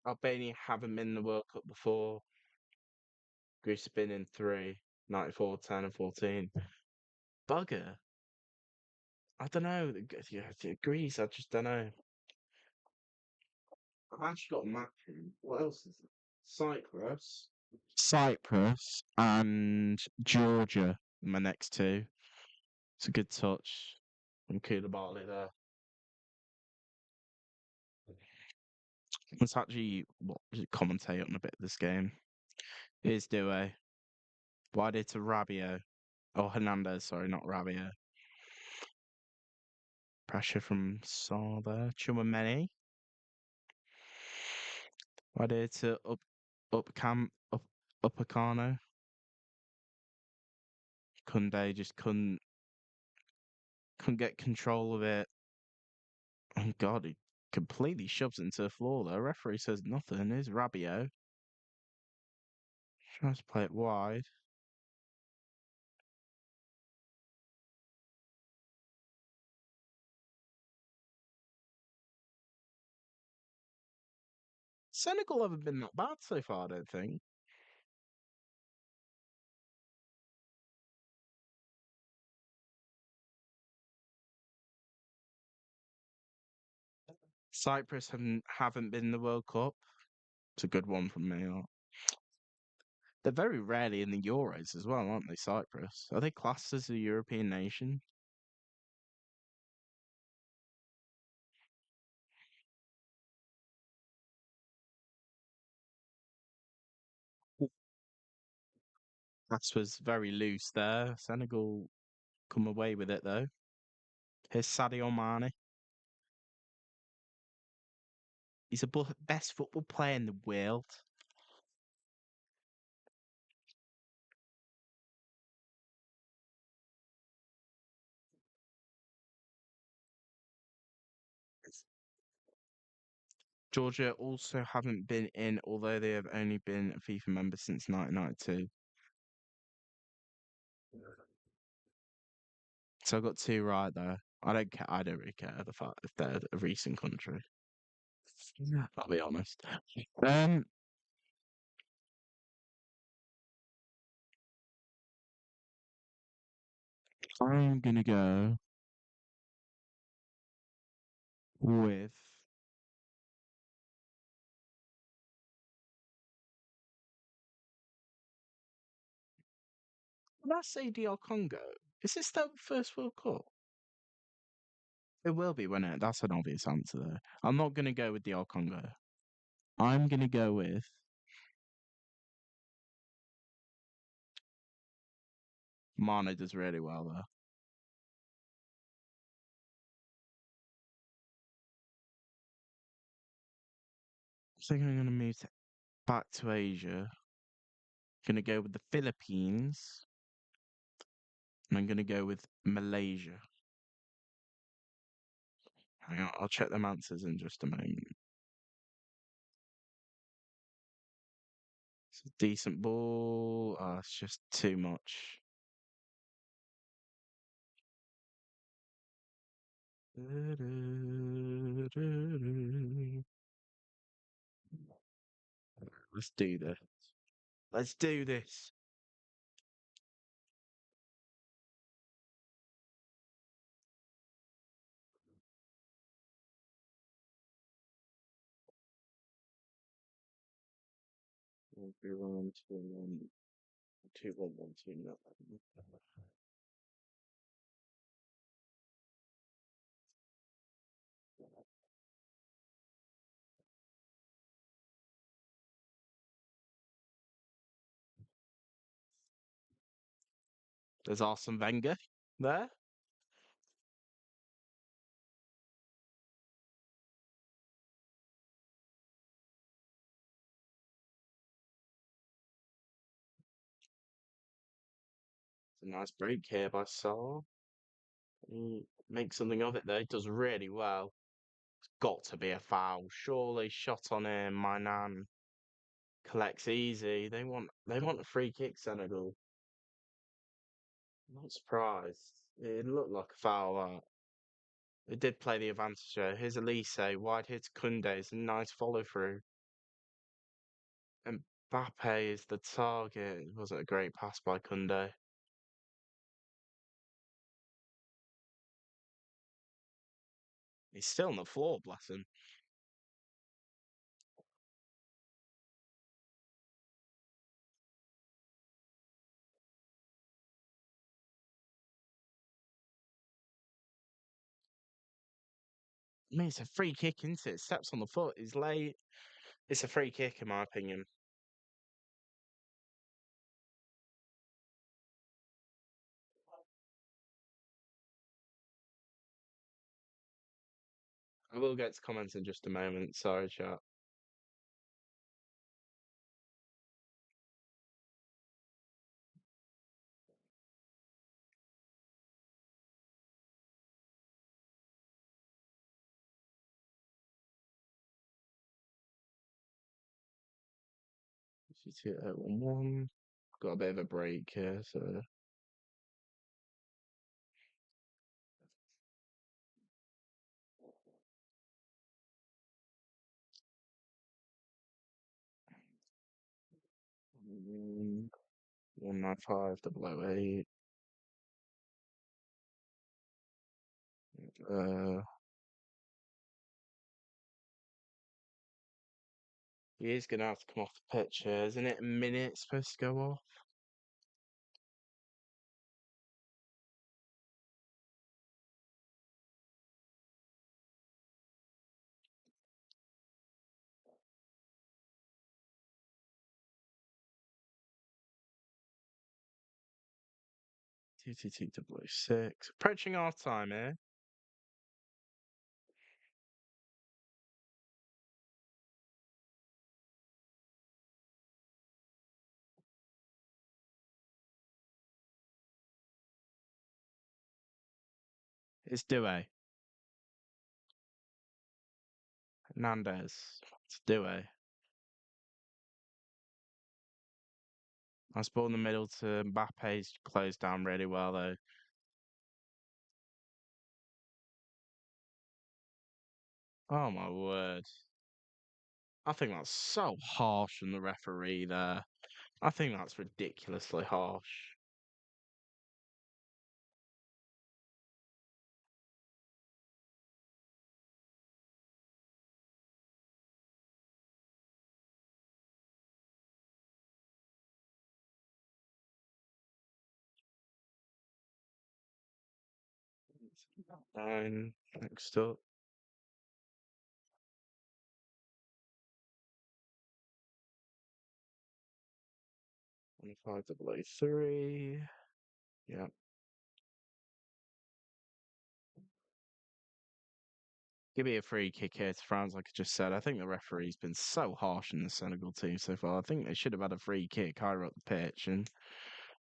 Albania haven't been in the World Cup before. Greece have been in three, 94, 10 and 14. Bugger. I don't know. Greece, I just don't know. I've actually got a map here. What else is it? Cyprus. Cyprus and Georgia, my next two. It's a good touch from Koulibaly there. Let's actually commentate on a bit of this game. Here's Due. Wide it to Rabiot. Oh, Hernandez, sorry, not Rabiot. Pressure from Saar there. Chouameni. Wide it to Upacano. Kunde just couldn't get control of it. Oh God, he completely shoves it into the floor. The referee says nothing. Here's Rabiot. Tries to play it wide. Senegal haven't been that bad so far, I don't think. Cyprus haven't been in the World Cup. It's a good one from me. They're very rarely in the Euros as well, aren't they, Cyprus? Are they classed as a European nation? That was very loose there. Senegal come away with it though. Here's Sadio Mane. He's the best football player in the world. Georgia also haven't been in, although they have only been a FIFA member since 1992. So I got two right there. I don't care. I don't really care the fact if they're a recent country. Yeah. I'll be honest. Um, I'm gonna go with. Did I say DR Congo? Is this their first World Cup? It will be, won't it? That's an obvious answer there. I'm not gonna go with DR Congo. I'm gonna go with Mane does really well there. I think I'm gonna move back to Asia. Gonna go with the Philippines. And I'm gonna go with Malaysia. Hang on, I'll check them answers in just a moment. It's a decent ball. It's just too much. Let's do this. Let's do this. One, three, one, two, one, two, one, one, two, no. There's Arsene Wenger there. It's a nice break here by Saul. He makes something of it though. He does really well. It's got to be a foul. Surely shot on him. My nan collects easy. They want a free kick, Senegal. I'm not surprised. It looked like a foul. It did play the advantage there. Here's Elise. Wide hit to Kunde. It's a nice follow through. And Mbappe is the target. It wasn't a great pass by Kunde. He's still on the floor, bless him. I mean, it's a free kick, isn't it? Steps on the foot. He's late. It's a free kick, in my opinion. I will get to comments in just a moment. Sorry, chat. She's hit at 1-1. Got a bit of a break here, so. Mm, 195 008. Uh, He is going to have to come off the pitch here, isn't it? A minute supposed to go off. TTTW6. Approaching half time here. It's Due. Hernandez. It's Due. Nice ball in the middle to Mbappe's closed down really well though. Oh my word. I think that's so harsh from the referee there. I think that's ridiculously harsh. Nine. Next up. 25-3. Yeah. Give me a free kick here to France, like I just said. I think the referee's been so harsh in the Senegal team so far. I think they should have had a free kick higher up the pitch. And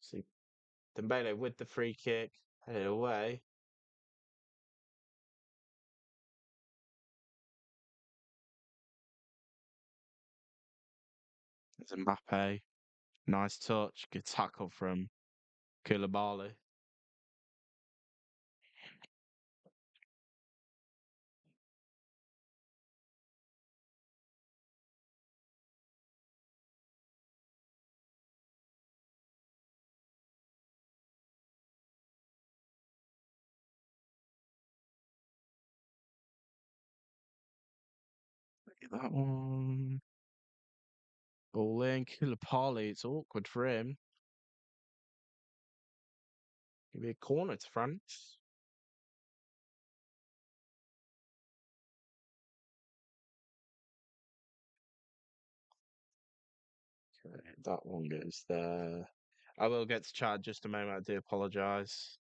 see Dembele with the free kick, headed away. It's Mbappe. Nice touch. Good tackle from Koulibaly. Look at that one. Ball in. Koulibaly. It's awkward for him. Give me a corner to France. Okay, that one goes there. I will get to chat just a moment. I do apologise.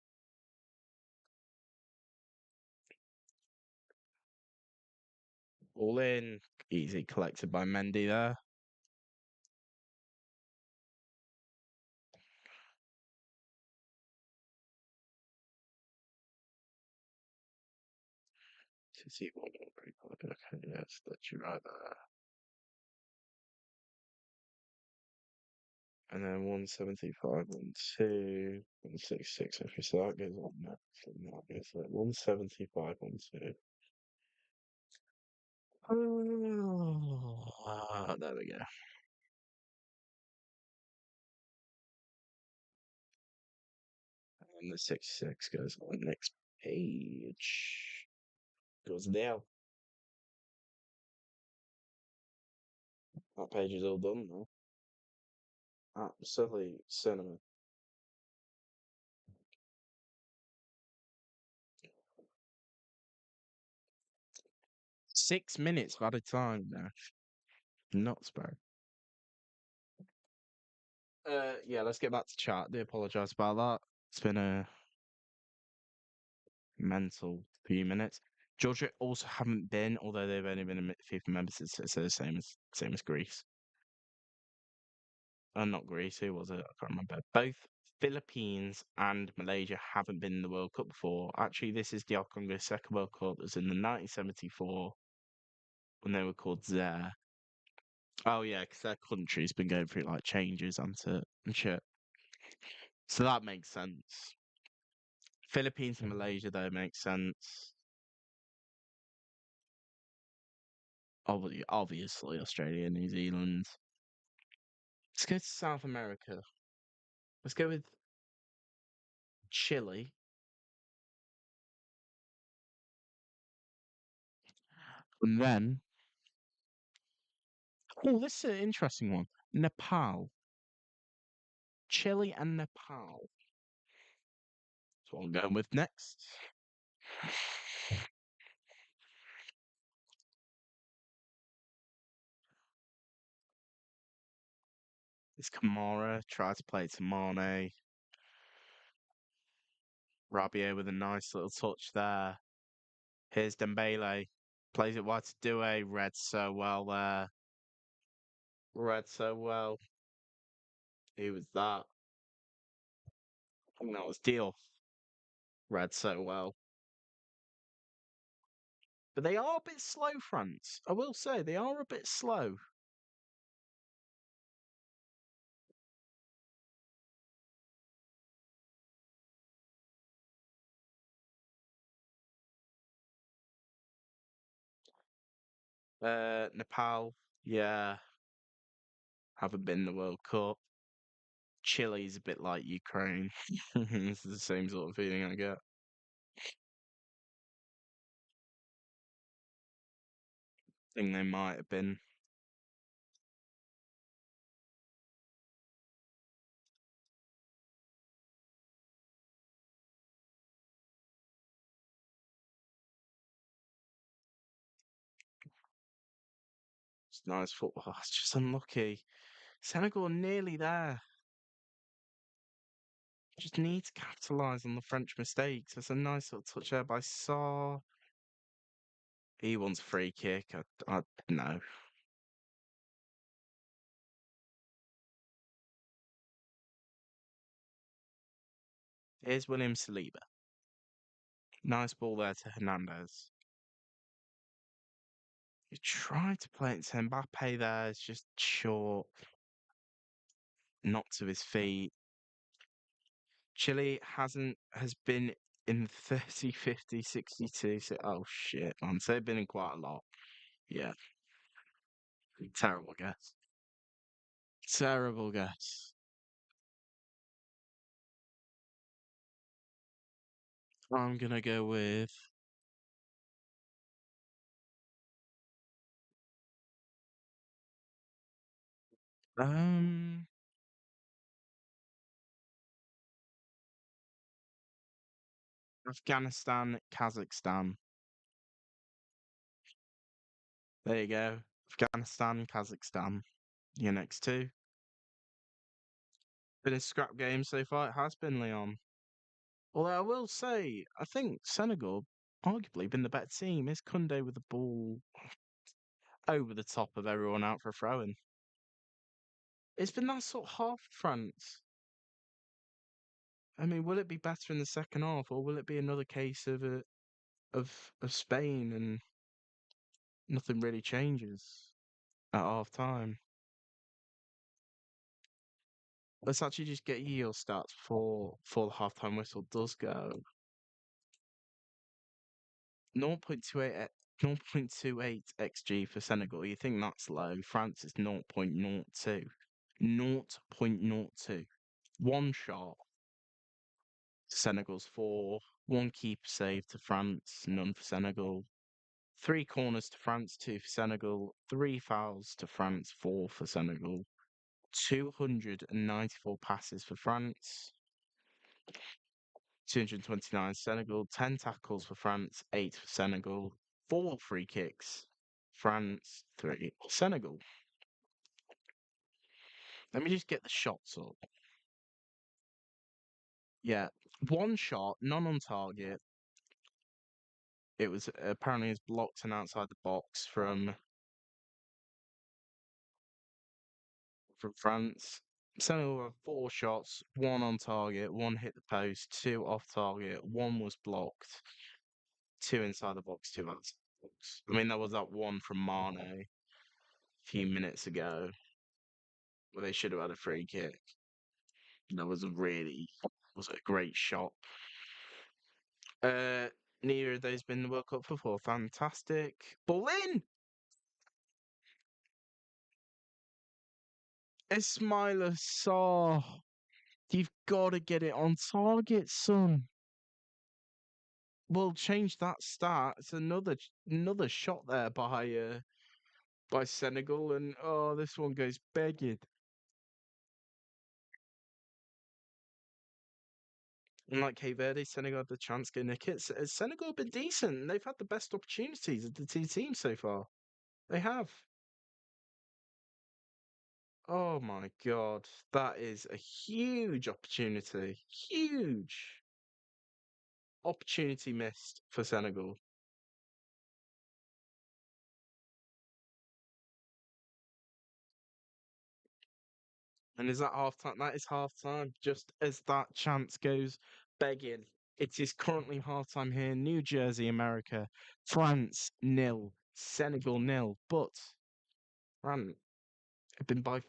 All in. Easy collected by Mendy there. To see one more people. Okay, yes, that's you right there. And then 175, 1-2, 166. Okay, so that goes on next. And that goes like 175, 1-2. There we go. And the 66 goes on the next page. Goes there. That page is all done now. Absolutely cinema. 6 minutes by the time now. Nuts, bro. Yeah, let's get back to chat. Do apologise about that. It's been a mental few minutes. Georgia also haven't been, although they've only been a FIFA member since it's the same as Greece. Not Greece, who was it? I can't remember. Both Philippines and Malaysia haven't been in the World Cup before. Actually, this is the Congo's second World Cup. It was in the 1974 when they were called ZARE. Oh yeah, because their country's been going through like changes and shit. So that makes sense. Philippines and Malaysia though makes sense. Obviously Australia, New Zealand. Let's go to South America. Let's go with Chile. And then Oh, this is an interesting one. Nepal. Chile and Nepal. That's what I'm going with next. It's Kamara. Try to play to Mane. Rabiot with a nice little touch there. Here's Dembele. Plays it wide to Doué. Read so well there. Read so well. Who was that? I think that was Deal. Read so well. But they are a bit slow, France. I will say they are a bit slow. Nepal, yeah, haven't been in the World Cup. Chile's a bit like Ukraine. It's the same sort of feeling I get. I think they might have been. It's nice football. It's just unlucky. Senegal are nearly there. Just need to capitalise on the French mistakes. It's a nice little touch there by Saar. He wants a free kick. I no. Here's William Saliba. Nice ball there to Hernandez. He tried to play it to Mbappe there. It's just short. Not to his feet. Chile has been in 30, 50, 62. So, oh shit, man. So they've been in quite a lot. Yeah. Terrible guess. Terrible guess. I'm gonna go with um Afghanistan, Kazakhstan. There you go. Afghanistan, Kazakhstan. Your next two. Been a scrap game so far. It has been, Leon. Although I will say, I think Senegal arguably been the better team. Is Kunde with the ball over the top of everyone out for a throw-in? It's been that sort of half for France. I mean, will it be better in the second half, or will it be another case of of Spain and nothing really changes at half time? Let's actually just get your stats for the halftime whistle does go. 0.28 0.28 xg for Senegal. You think that's low? France is 0.02. 0.02. One shot. Senegal's four. One keeper save to France. None for Senegal. Three corners to France, two for Senegal. Three fouls to France, four for Senegal. 294 passes for France. 229 Senegal. 10 tackles for France, eight for Senegal. Four free kicks. France, three. Senegal. Let me just get the shots up. Yeah. One shot, none on target. It was apparently it's blocked and outside the box from France. Senegal had four shots, one on target, one hit the post, two off target, one was blocked, two inside the box, two outside the box. I mean, there was that one from Mane a few minutes ago where they should have had a free kick. That was a great shot. Uh, Neither of those been in the World Cup before. Fantastic. Ball in! Ismaila Sarr. You've got to get it on target, son. We'll change that stat. It's another shot there by by Senegal, and oh, this one goes begging. Unlike Cape Verde, Senegal had the chance to nick it. Senegal have been decent. They've had the best opportunities of the two teams so far. They have. Oh my God, that is a huge opportunity. Huge opportunity missed for Senegal. And is that half time? That is half time. Just as that chance goes begging. It is currently half time here, New Jersey, America. France nil, Senegal nil. But France have been by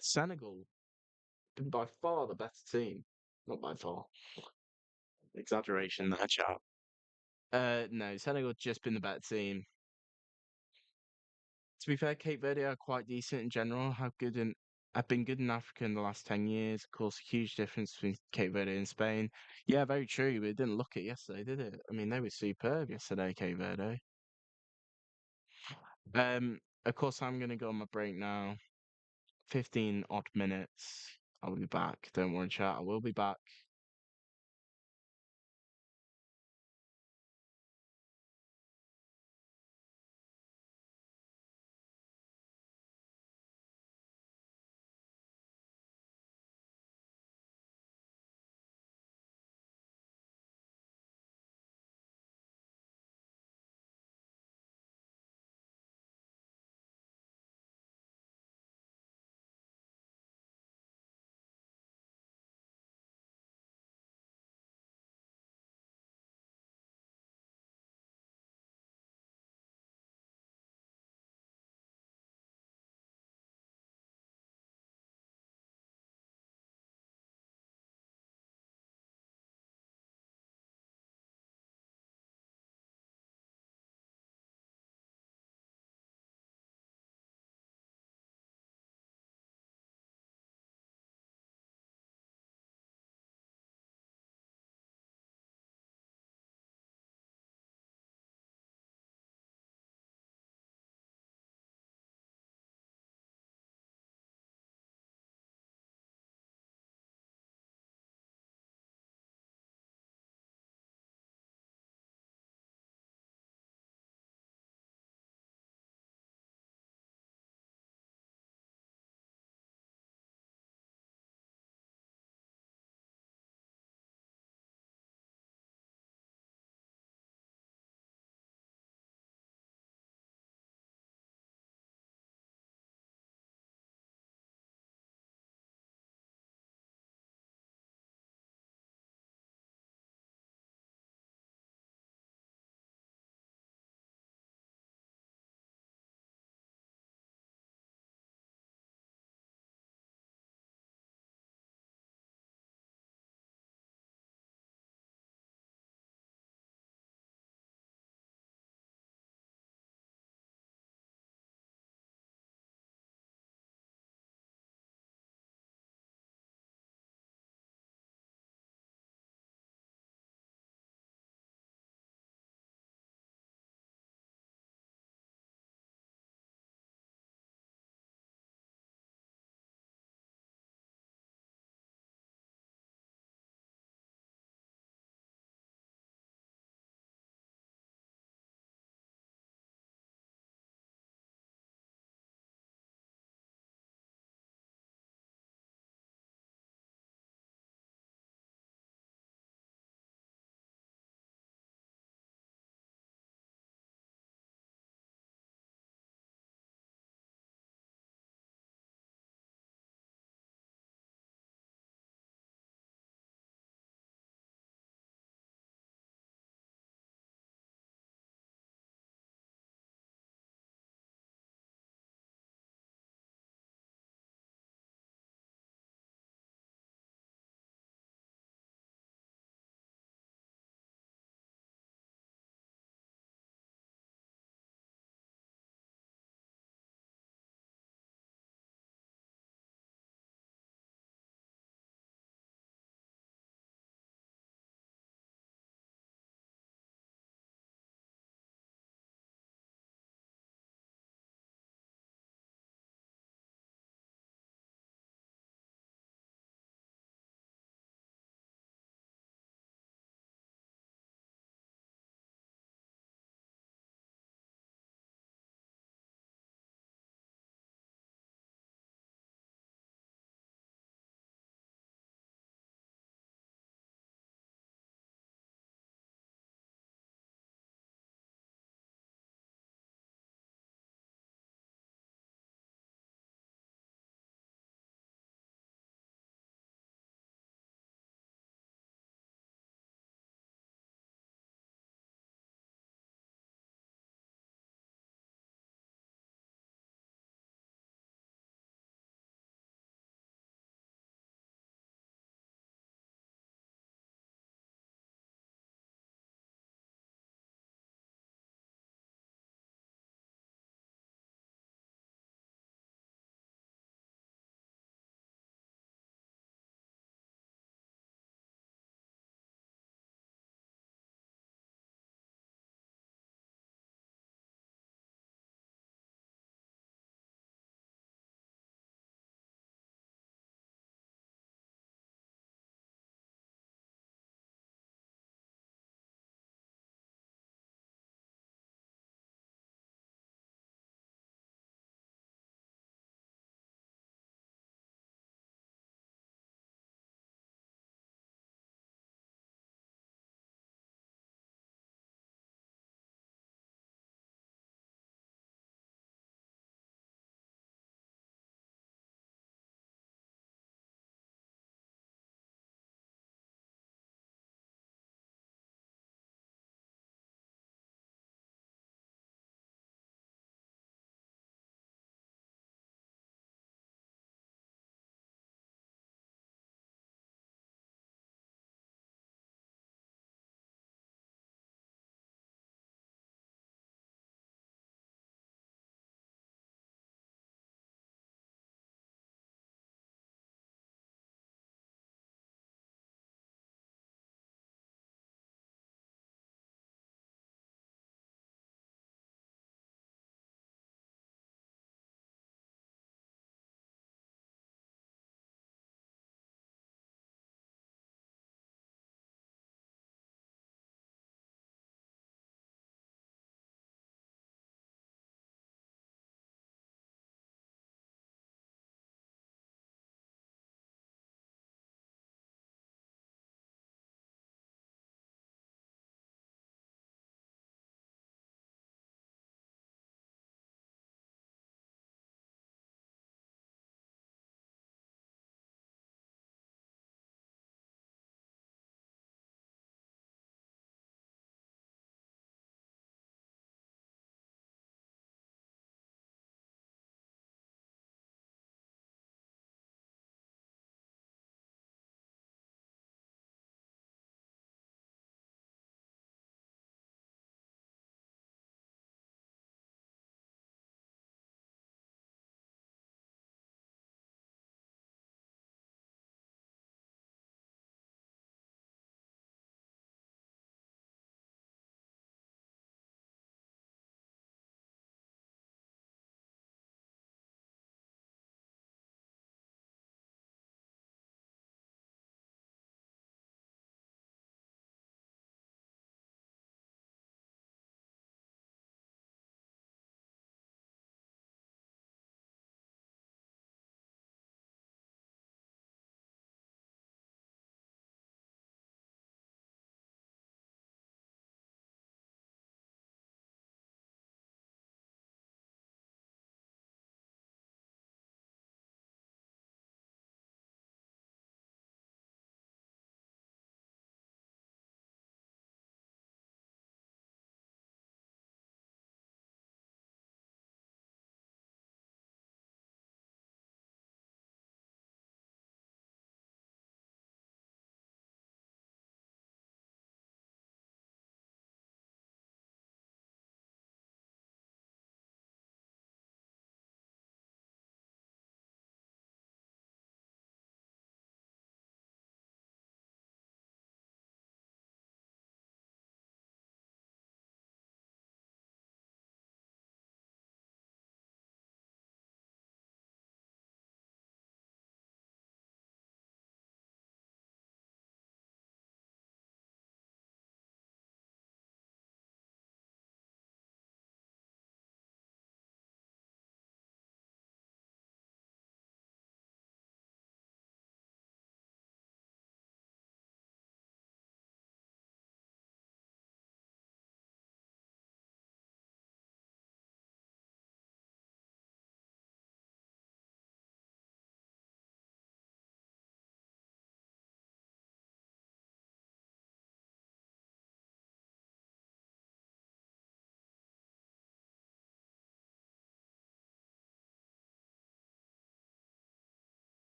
Senegal been by far the better team. Not by far. Exaggeration there, chap. No, Senegal just been the better team. To be fair, Cape Verde are quite decent in general. Have been good in Africa in the last 10 years. Of course, a huge difference between Cape Verde and Spain. Yeah, very true. But it didn't look it yesterday, did it? I mean, they were superb yesterday, Cape Verde. Of course, I'm gonna go on my break now. 15 odd minutes. I'll be back. Don't worry, chat. I will be back.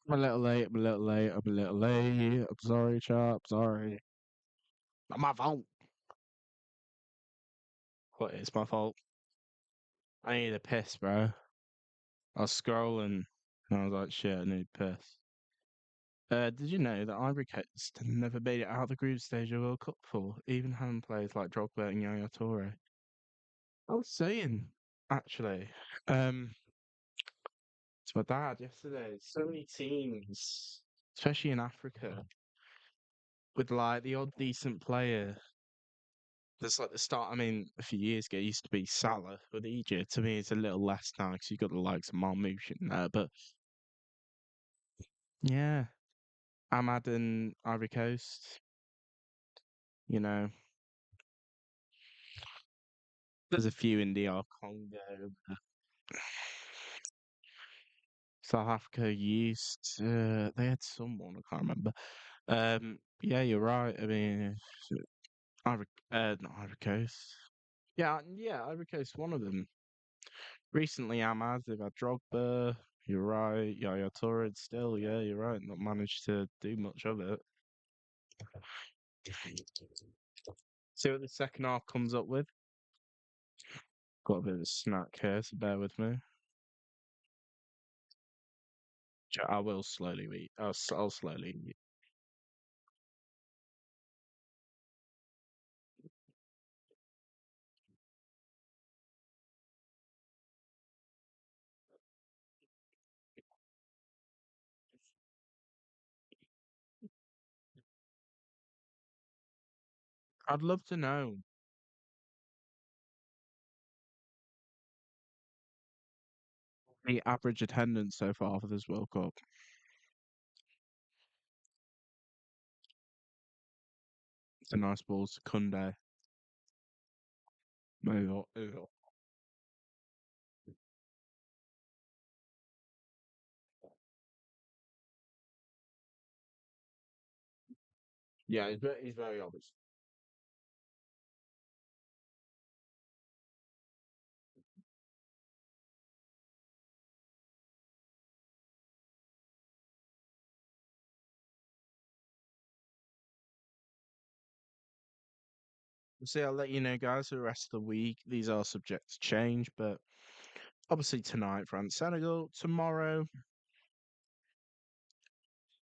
I'm a little late. I'm a little late. I'm a little late. I'm sorry, chap. Sorry. Not my fault. What? It's my fault. I need a piss, bro. I was scrolling and I was like, shit, I need a piss. Did you know that Ivory Coast never made it out of the group stage of World Cup before, even having players like Drogba and Yaya Toure? I was saying, actually, um, to my dad yesterday, so many teams, especially in Africa, with like the odd decent player. There's like the start. I mean, a few years ago, it used to be Salah with Egypt. To me, it's a little less now because you've got the likes of Marmoush in there. But yeah, Ahmad and Ivory Coast, you know, there's a few in DR Congo. South Africa used, they had someone, I can't remember. Yeah, you're right. I mean, not Ivory Coast. Yeah, yeah, Ivory Coast, one of them. Recently, Ahmad, they've had Drogba. You're right. Yaya Toure still, yeah, you're right. Not managed to do much of it. See what the second half comes up with. Got a bit of a snack here, so bear with me. I will slowly eat. I'll slowly eat. I'd love to know the average attendance so far for this World Cup. It's a nice ball, Secunde. Move on. Move on. Yeah, he's very obvious. See, I'll let you know, guys, for the rest of the week. These are subject to change, but obviously tonight, France Senegal. Tomorrow,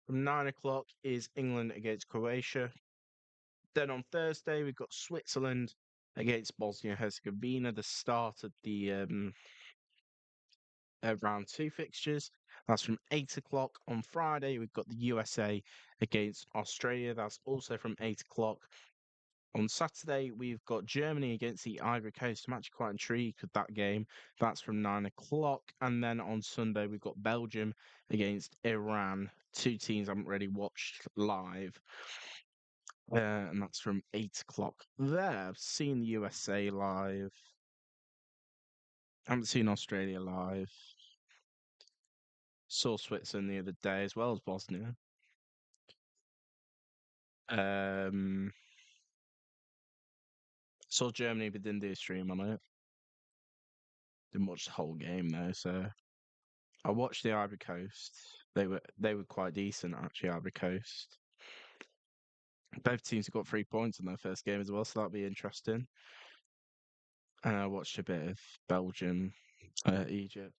from 9 o'clock, is England against Croatia. Then on Thursday, we've got Switzerland against Bosnia Herzegovina, the start of the round two fixtures. That's from 8 o'clock. On Friday, we've got the USA against Australia. That's also from 8 o'clock. On Saturday, we've got Germany against the Ivory Coast. I'm actually quite intrigued with that game. That's from 9 o'clock. And then on Sunday, we've got Belgium against Iran. Two teams I haven't really watched live. And that's from 8 o'clock. There, I've seen the USA live. I haven't seen Australia live. Saw Switzerland the other day as well as Bosnia. Um, saw Germany but didn't do a stream on it. Didn't watch the whole game though, so I watched the Ivory Coast. They were quite decent actually, Ivory Coast. Both teams have got 3 points in their first game as well, so that'll be interesting. And I watched a bit of Belgium, Egypt.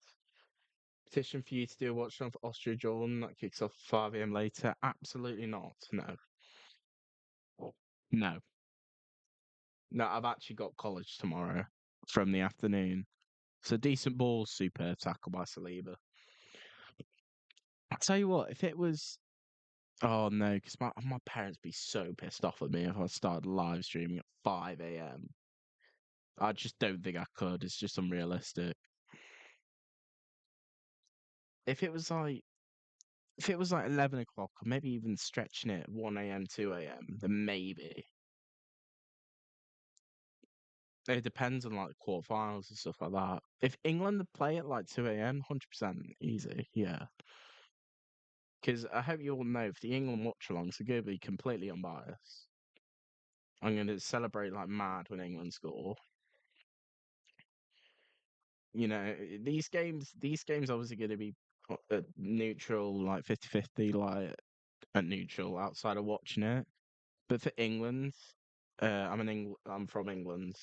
Petition for you to do a watch on for Austria Jordan that kicks off 5 a.m. later. Absolutely not. No. No. No, I've actually got college tomorrow from the afternoon. So decent ball, superb tackle by Saliba. I'll tell you what, if it was oh no, because my parents be so pissed off at me if I started live streaming at 5 a.m. I just don't think I could. It's just unrealistic. If it was like if it was like 11 o'clock, or maybe even stretching it 1 a.m., 2 a.m., then maybe. It depends on like quarterfinals and stuff like that. If England play at like 2 a.m., 100% easy, yeah. Because I hope you all know, for the England watch-alongs, are going to be completely unbiased. I'm going to celebrate like mad when England score. You know, these games obviously going to be neutral, like 50-50, like at neutral outside of watching it. But for England, I'm from England.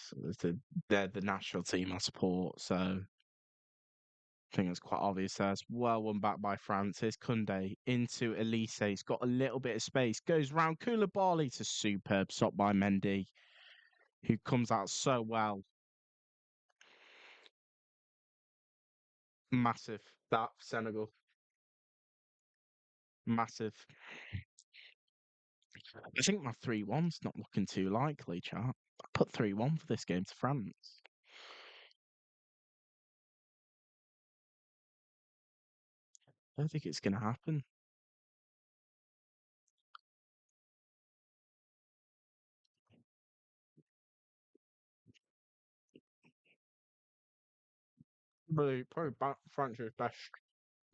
They're the national team I support, so I think it's quite obvious there. It's well won back by France. Here's Kunde into Elise. He's got a little bit of space. Goes round Koulibaly to superb stop by Mendy, who comes out so well. Massive. That Senegal. Massive. I think my 3-1's not looking too likely, chat. I put 3-1 for this game to France. I don't think it's going to happen. Probably France's best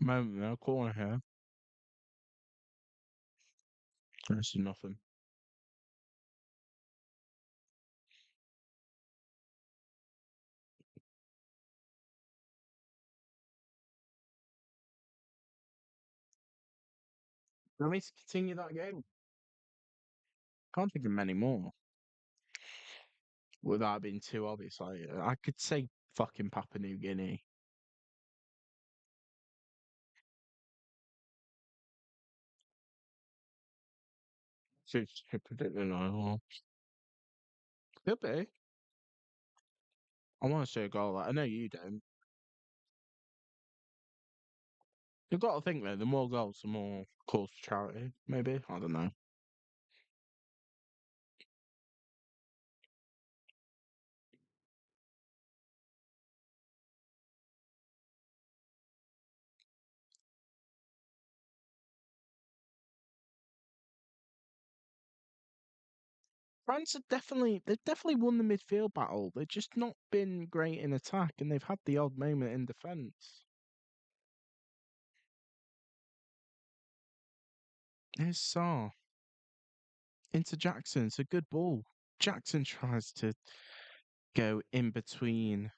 moment in a corner here. This is nothing. Let me continue that game. Can't think of many more without being too obvious. I could say fucking Papua New Guinea. It's particularly no. Could be. I want to see a goal. I know you don't. You've got to think though. The more goals, the more cause for charity. Maybe I don't know. France have they've definitely won the midfield battle. They've just not been great in attack, and they've had the odd moment in defence. Here's Sarr into Jackson. It's a good ball. Jackson tries to go in between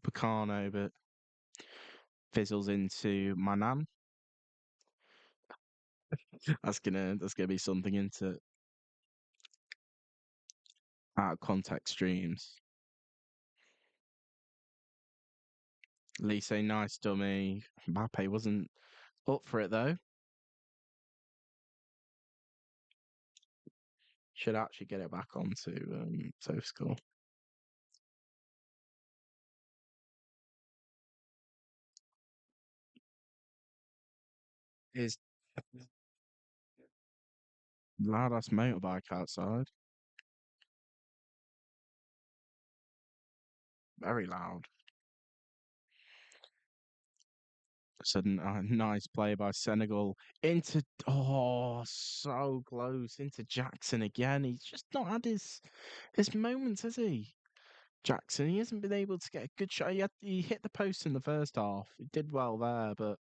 Picano, but fizzles into Manan. That's gonna be something into out of context streams. Lise, nice dummy. Mbappe wasn't up for it though. Should actually get it back onto SoScore. Is loud ass motorbike outside. Very loud. Sudden nice play by Senegal into so close into Jackson again. He's just not had his moments, has he? Jackson, he hasn't been able to get a good shot. He hit the post in the first half. He did well there, but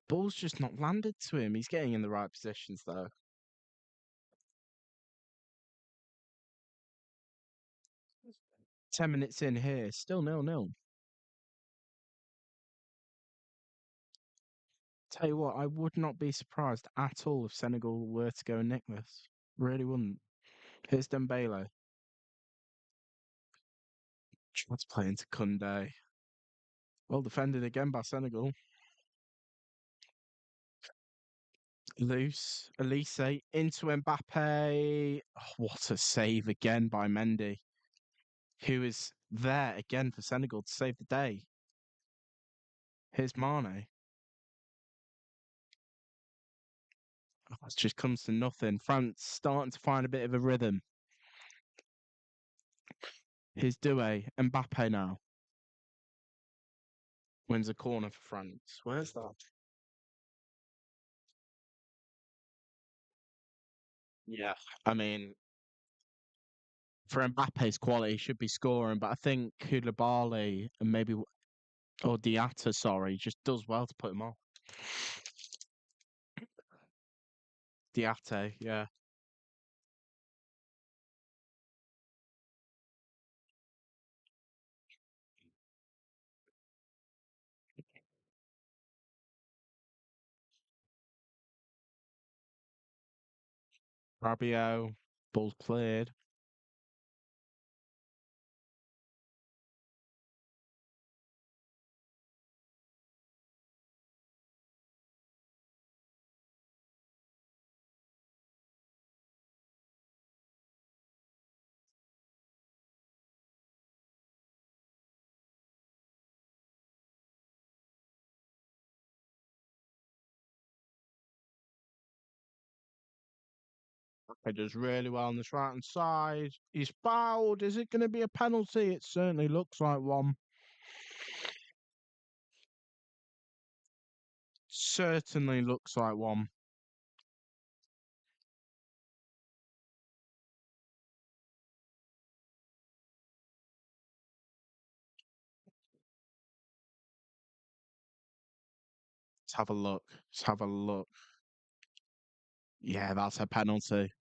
ball's just not landed to him. He's getting in the right positions though. 10 minutes in here, still 0-0. Tell you what, I would not be surprised at all if Senegal were to go and nick this. Really wouldn't. Here's Dembele. Tried to play into Kunde. Well defended again by Senegal. Loose. Elise into Mbappe. Oh, what a save again by Mendy, who is there again for Senegal to save the day. Here's Mane. Oh, it just comes to nothing. France starting to find a bit of a rhythm. Here's Doué. Mbappe now. Wins a corner for France. Where's that? Yeah. I mean, for Mbappe's quality, he should be scoring, but I think Koulibaly and maybe, or Diatta, sorry, just does well to put him off. Diatta, yeah. Rabiot, ball's cleared. He does really well on this right hand side. He's fouled. Is it going to be a penalty? It certainly looks like one. Certainly looks like one. Let's have a look. Let's have a look. Yeah, that's a penalty.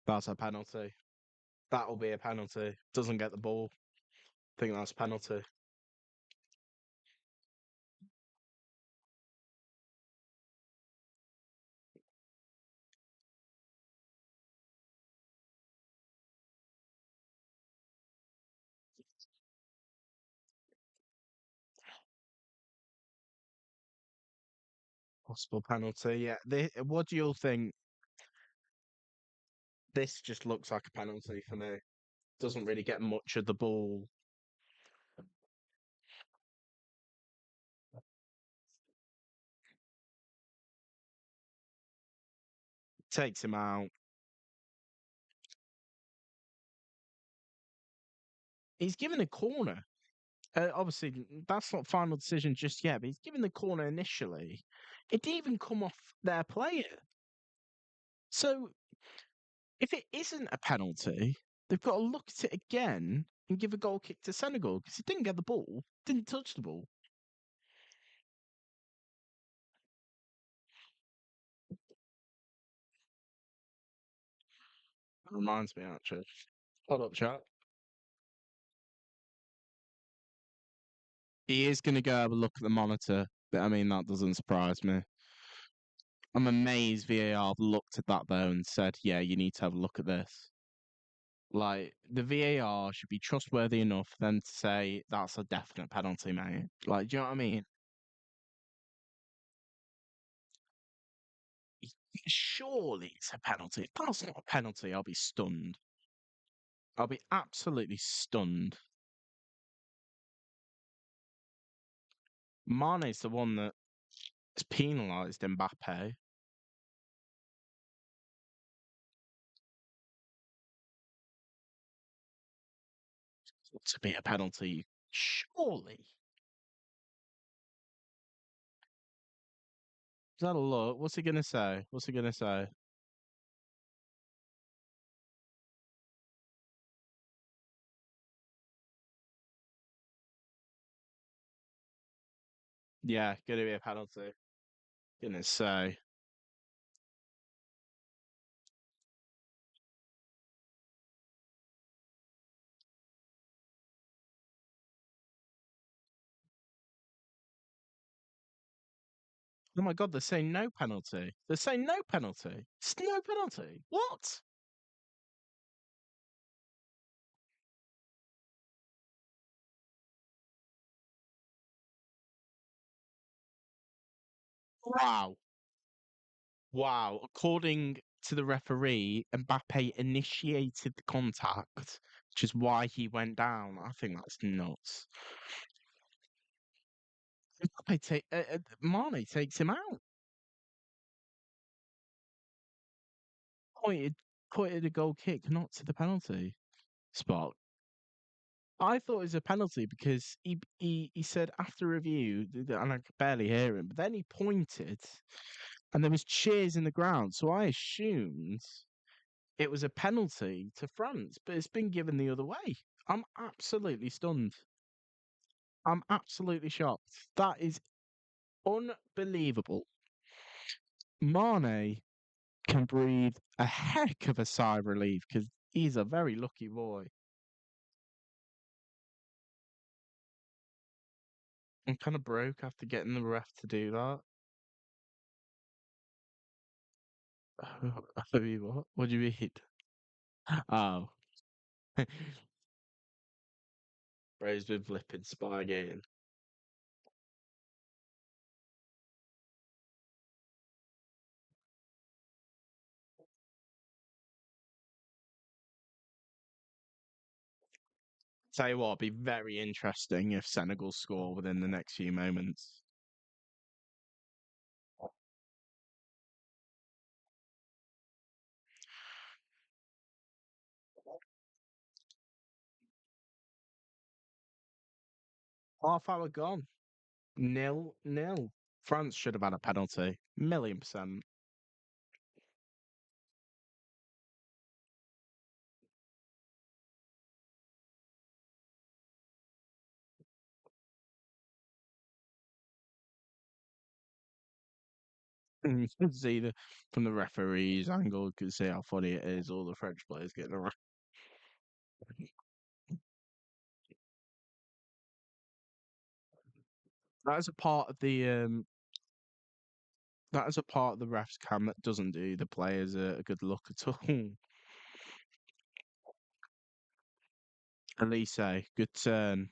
That's a penalty. That'll be a penalty. Doesn't get the ball. Think that's a penalty. Possible penalty. Yeah. What do you all think? This just looks like a penalty for me. Doesn't really get much of the ball. Takes him out. He's given a corner. Obviously, that's not final decision just yet, but he's given the corner initially. It didn't even come off their player. So if it isn't a penalty, they've got to look at it again and give a goal kick to Senegal because he didn't get the ball, didn't touch the ball. That reminds me, actually. Hold up, chat. He is going to go have a look at the monitor, but I mean, that doesn't surprise me. I'm amazed VAR have looked at that though and said, yeah, you need to have a look at this. Like, the VAR should be trustworthy enough then to say that's a definite penalty, mate. Like, do you know what I mean? Surely it's a penalty. If that's not a penalty, I'll be stunned. I'll be absolutely stunned. Mane's the one that has penalised Mbappe. To be a penalty, surely. Is that a look? What's he gonna say? What's he gonna say? Yeah, gonna be a penalty. Gonna say. Oh my god, they're saying no penalty. They're saying no penalty. It's no penalty. What? Wow. Wow. According to the referee, Mbappe initiated the contact, which is why he went down. I think that's nuts. Mane takes him out. Pointed, pointed a goal kick, not to the penalty spot. I thought it was a penalty because he said after review, and I could barely hear him, but then he pointed and there was cheers in the ground. So I assumed it was a penalty to France, but it's been given the other way. I'm absolutely stunned. I'm absolutely shocked. That is unbelievable. Mane can breathe a heck of a sigh of relief because he's a very lucky boy. I'm kind of broke after getting the ref to do that. I mean, what? What do you mean? Oh, Ray's been flipping spy game. Tell you what, it'd be very interesting if Senegal score within the next few moments. Half hour gone. 0-0. France should have had a penalty. Million percent. You can see from the referee's angle, you can see how funny it is. All the French players getting around. That is a part of the refs cam that doesn't do the players a good look at all. Elise, good turn.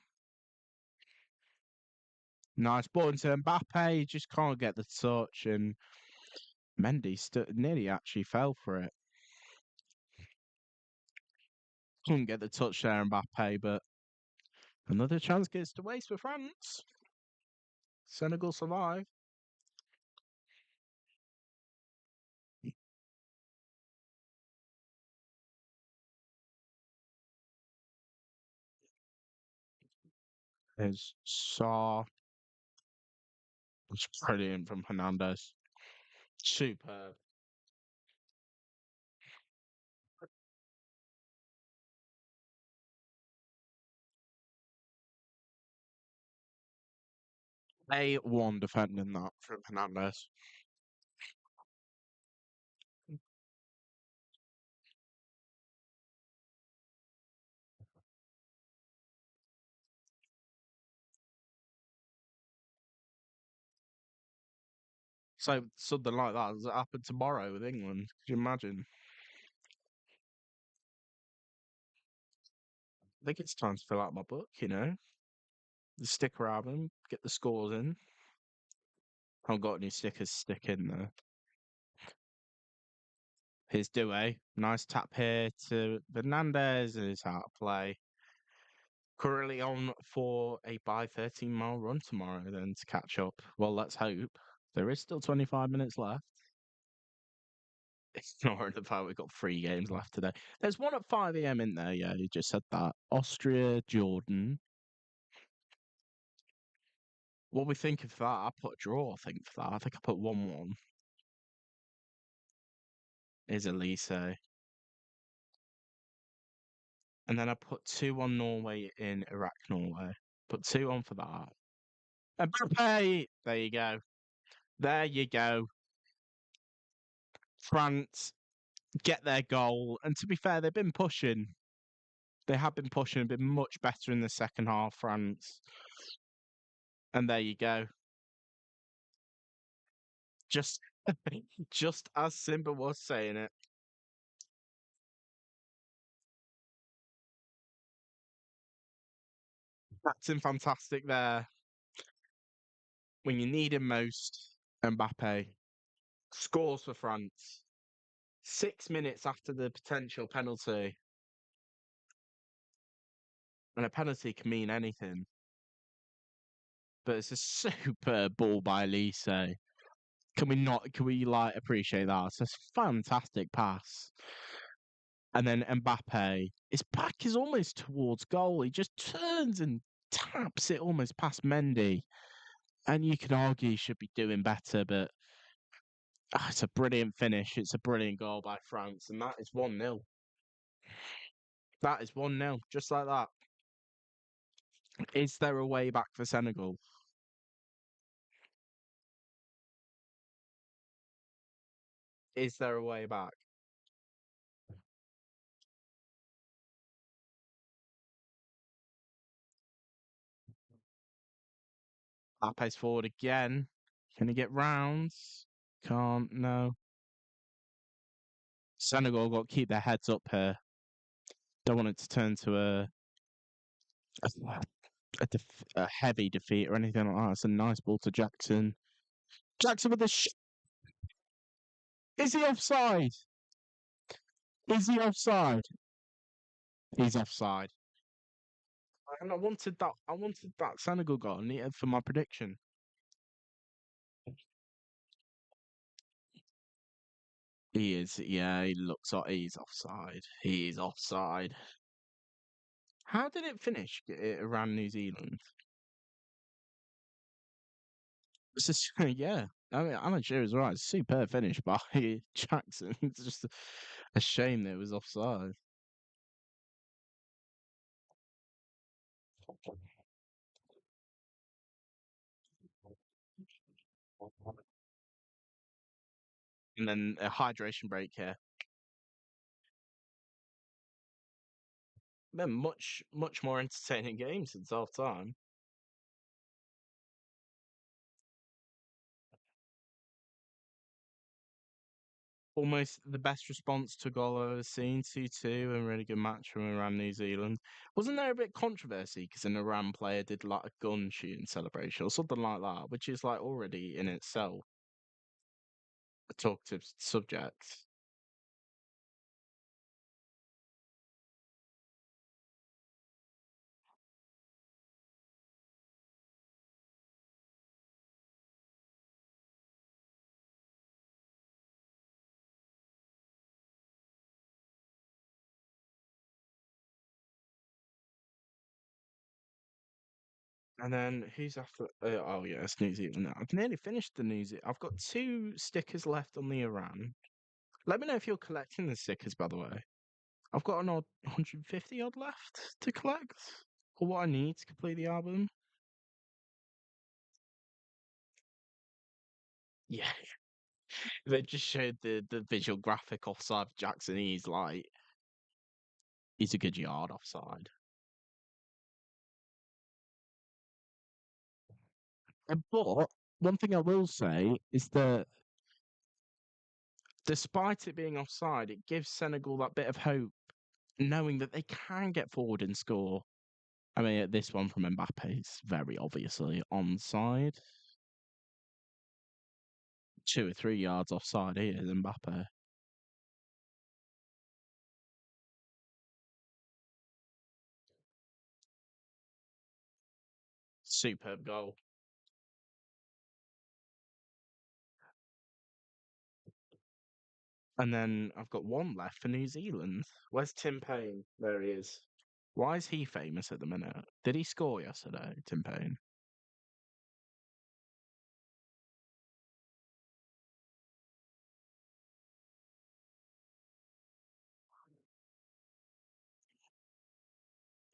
Nice ball into Mbappe. He just can't get the touch, and Mendy nearly actually fell for it. Couldn't get the touch there, Mbappe, but another chance gets to waste for France. Senegal survive. There's Saw. It's brilliant from Hernandez. Superb. A1 defending that from Hernandez. So something like that has happened tomorrow with England. Could you imagine? I think it's time to fill out my book, The sticker album, get the scores in. I haven't got any stickers to stick in there. Here's Doué. Nice tap here to Fernandez and his out of play. Currently on for a by 13-mile run tomorrow then to catch up. Well, let's hope. There is still 25 minutes left. Ignoring the fact we've got 3 games left today. There's one at 5 a.m. in there, yeah, you just said that. Austria, Jordan. What we think of that? I put a draw, I think, for that. I think I put 1-1. Is Elise. And then I put 2-1 Norway in Iraq, Norway. Put 2-1 for that. And Mbappe! There you go. There you go. France get their goal. And to be fair, they've been pushing. They have been pushing, been much better in the second half, France. And there you go. Just just as Simba was saying it. Captain Fantastic there. When you need him most, Mbappe scores for France. 6 minutes after the potential penalty. And a penalty can mean anything. But it's a super ball by Elise. Can we like appreciate that? It's a fantastic pass. And then Mbappe, his back is almost towards goal. He just turns and taps it almost past Mendy. And you could argue he should be doing better, but it's a brilliant finish. It's a brilliant goal by France. And that is 1-0. That is 1-0, just like that. Is there a way back for Senegal? Is there a way back? Mbappé's forward again. Can he get rounds? Can't, no. Senegal got to keep their heads up here. Don't want it to turn to a, a heavy defeat or anything like that. It's a nice ball to Jackson. Jackson with the is he offside? Is he offside? He's offside. And I wanted that. I wanted that Senegal goal needed for my prediction. He is. Yeah, he looks like he's offside. He's offside. How did it finish around New Zealand? It's just, yeah. I mean, I'm not sure it's right. Superb finish by Jackson. It's just a shame that it was offside. And then a hydration break here. Been much more entertaining game since half time. Almost the best response to a goal I've ever seen. 2-2, and really good match from Iran, New Zealand. Wasn't there a bit controversy because an Iran player did like a gun shooting celebration or something like that, which is like already in itself a talkative subject. And then who's after? Oh yeah, it's New Zealand now. I've nearly finished the New Zealand. I've got two stickers left on the Iran. Let me know if you're collecting the stickers, by the way. I've got an odd 150 odd left to collect, or what I need to complete the album. Yeah, they just showed the visual graphic offside of Jackson. He's a good yard offside. But one thing I will say is that despite it being offside, it gives Senegal that bit of hope, knowing that they can get forward and score. I mean, this one from Mbappe is very obviously onside. 2 or 3 yards offside here, Mbappe. Superb goal. And then I've got one left for New Zealand. Where's Tim Payne? There he is. Why is he famous at the minute? Did he score yesterday, Tim Payne?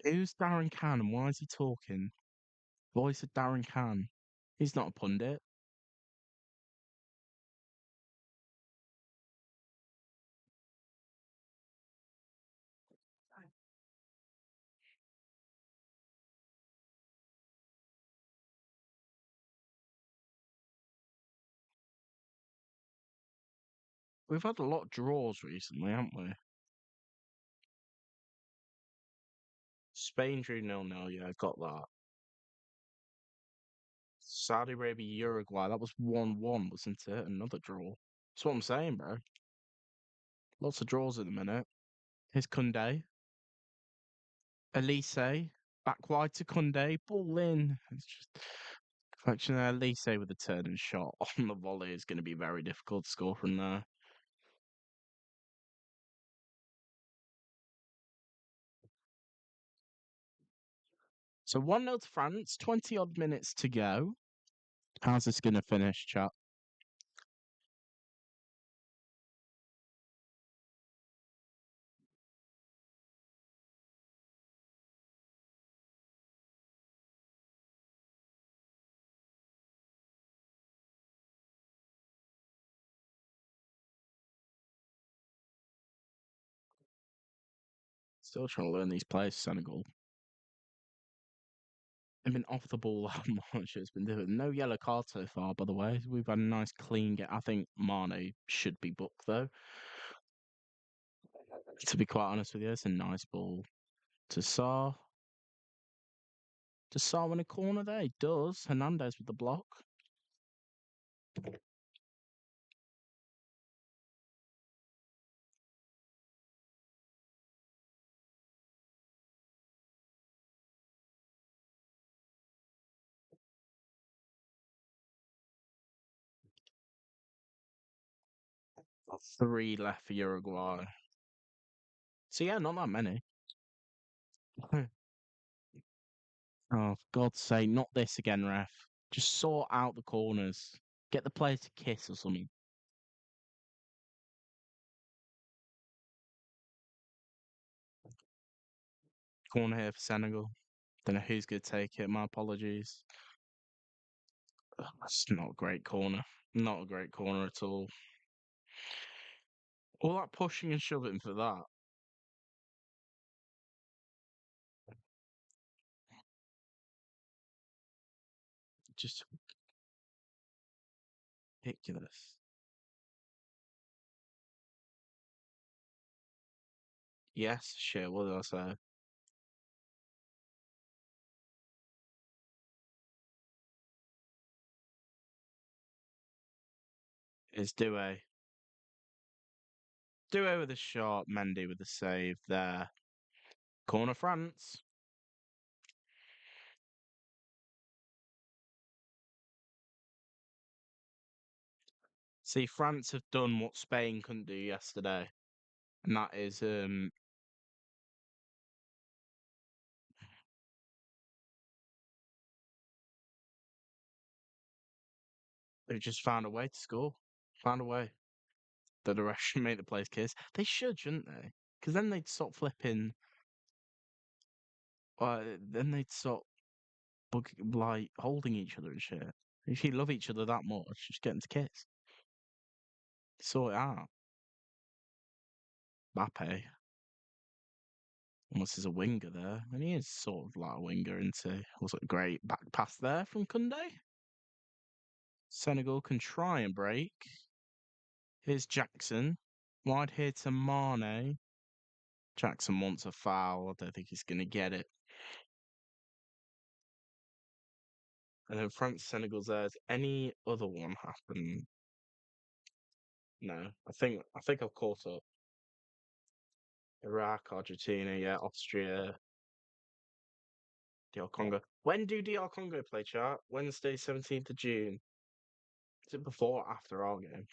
Who's Darren Can and why is he talking? Voice of Darren Can. He's not a pundit. We've had a lot of draws recently, haven't we? Spain drew 0-0, yeah, got that. Saudi Arabia, Uruguay, that was 1-1, wasn't it? Another draw. That's what I'm saying, bro. Lots of draws at the minute. Here's Kunde. Elise. Back wide to Kunde. Ball in. It's just Actually, Elise with a turn and shot on the volley is going to be very difficult to score from there. So 1-0 to France, 20 odd minutes to go. How's this going to finish, chat? Still trying to learn these players, Senegal. They've been off the ball that much. It's been doing no yellow card so far, by the way. We've had a nice clean get. I think Mane should be booked, though. To be quite honest with you, it's a nice ball to Saar. Does Saar win a corner there? He does. Hernandez with the block. Three left for Uruguay. So yeah, not that many. Oh, for God's sake, not this again, ref. Just sort out the corners. Get the player to kiss or something. Corner here for Senegal. Don't know who's going to take it. My apologies. Ugh, that's not a great corner. Not a great corner at all. All that pushing and shoving for that. Just ridiculous. Yes, shit, what did I say? It's Doué. Doué with a shot, Mendy with a save there. Corner France. See, France have done what Spain couldn't do yesterday. And that is they've just found a way to score. Found a way. That the rest should make the place kiss. They should, shouldn't they? Because then they'd stop flipping. Then they'd stop like holding each other and shit. If you love each other that much, just get them to kiss. Sort it out. Mbappe. Almost as a winger there. And he is sort of like a winger into was a great back pass there from Kunde. Senegal can try and break. Here's Jackson. Wide here to Mane. Jackson wants a foul. I don't think he's going to get it. And then France Senegal's there. Has any other one happen? No. I think I've caught up. Iraq, Argentina, yeah, Austria, DR Congo. When do DR Congo play, chat? Wednesday, 17th of June. Is it before or after our game?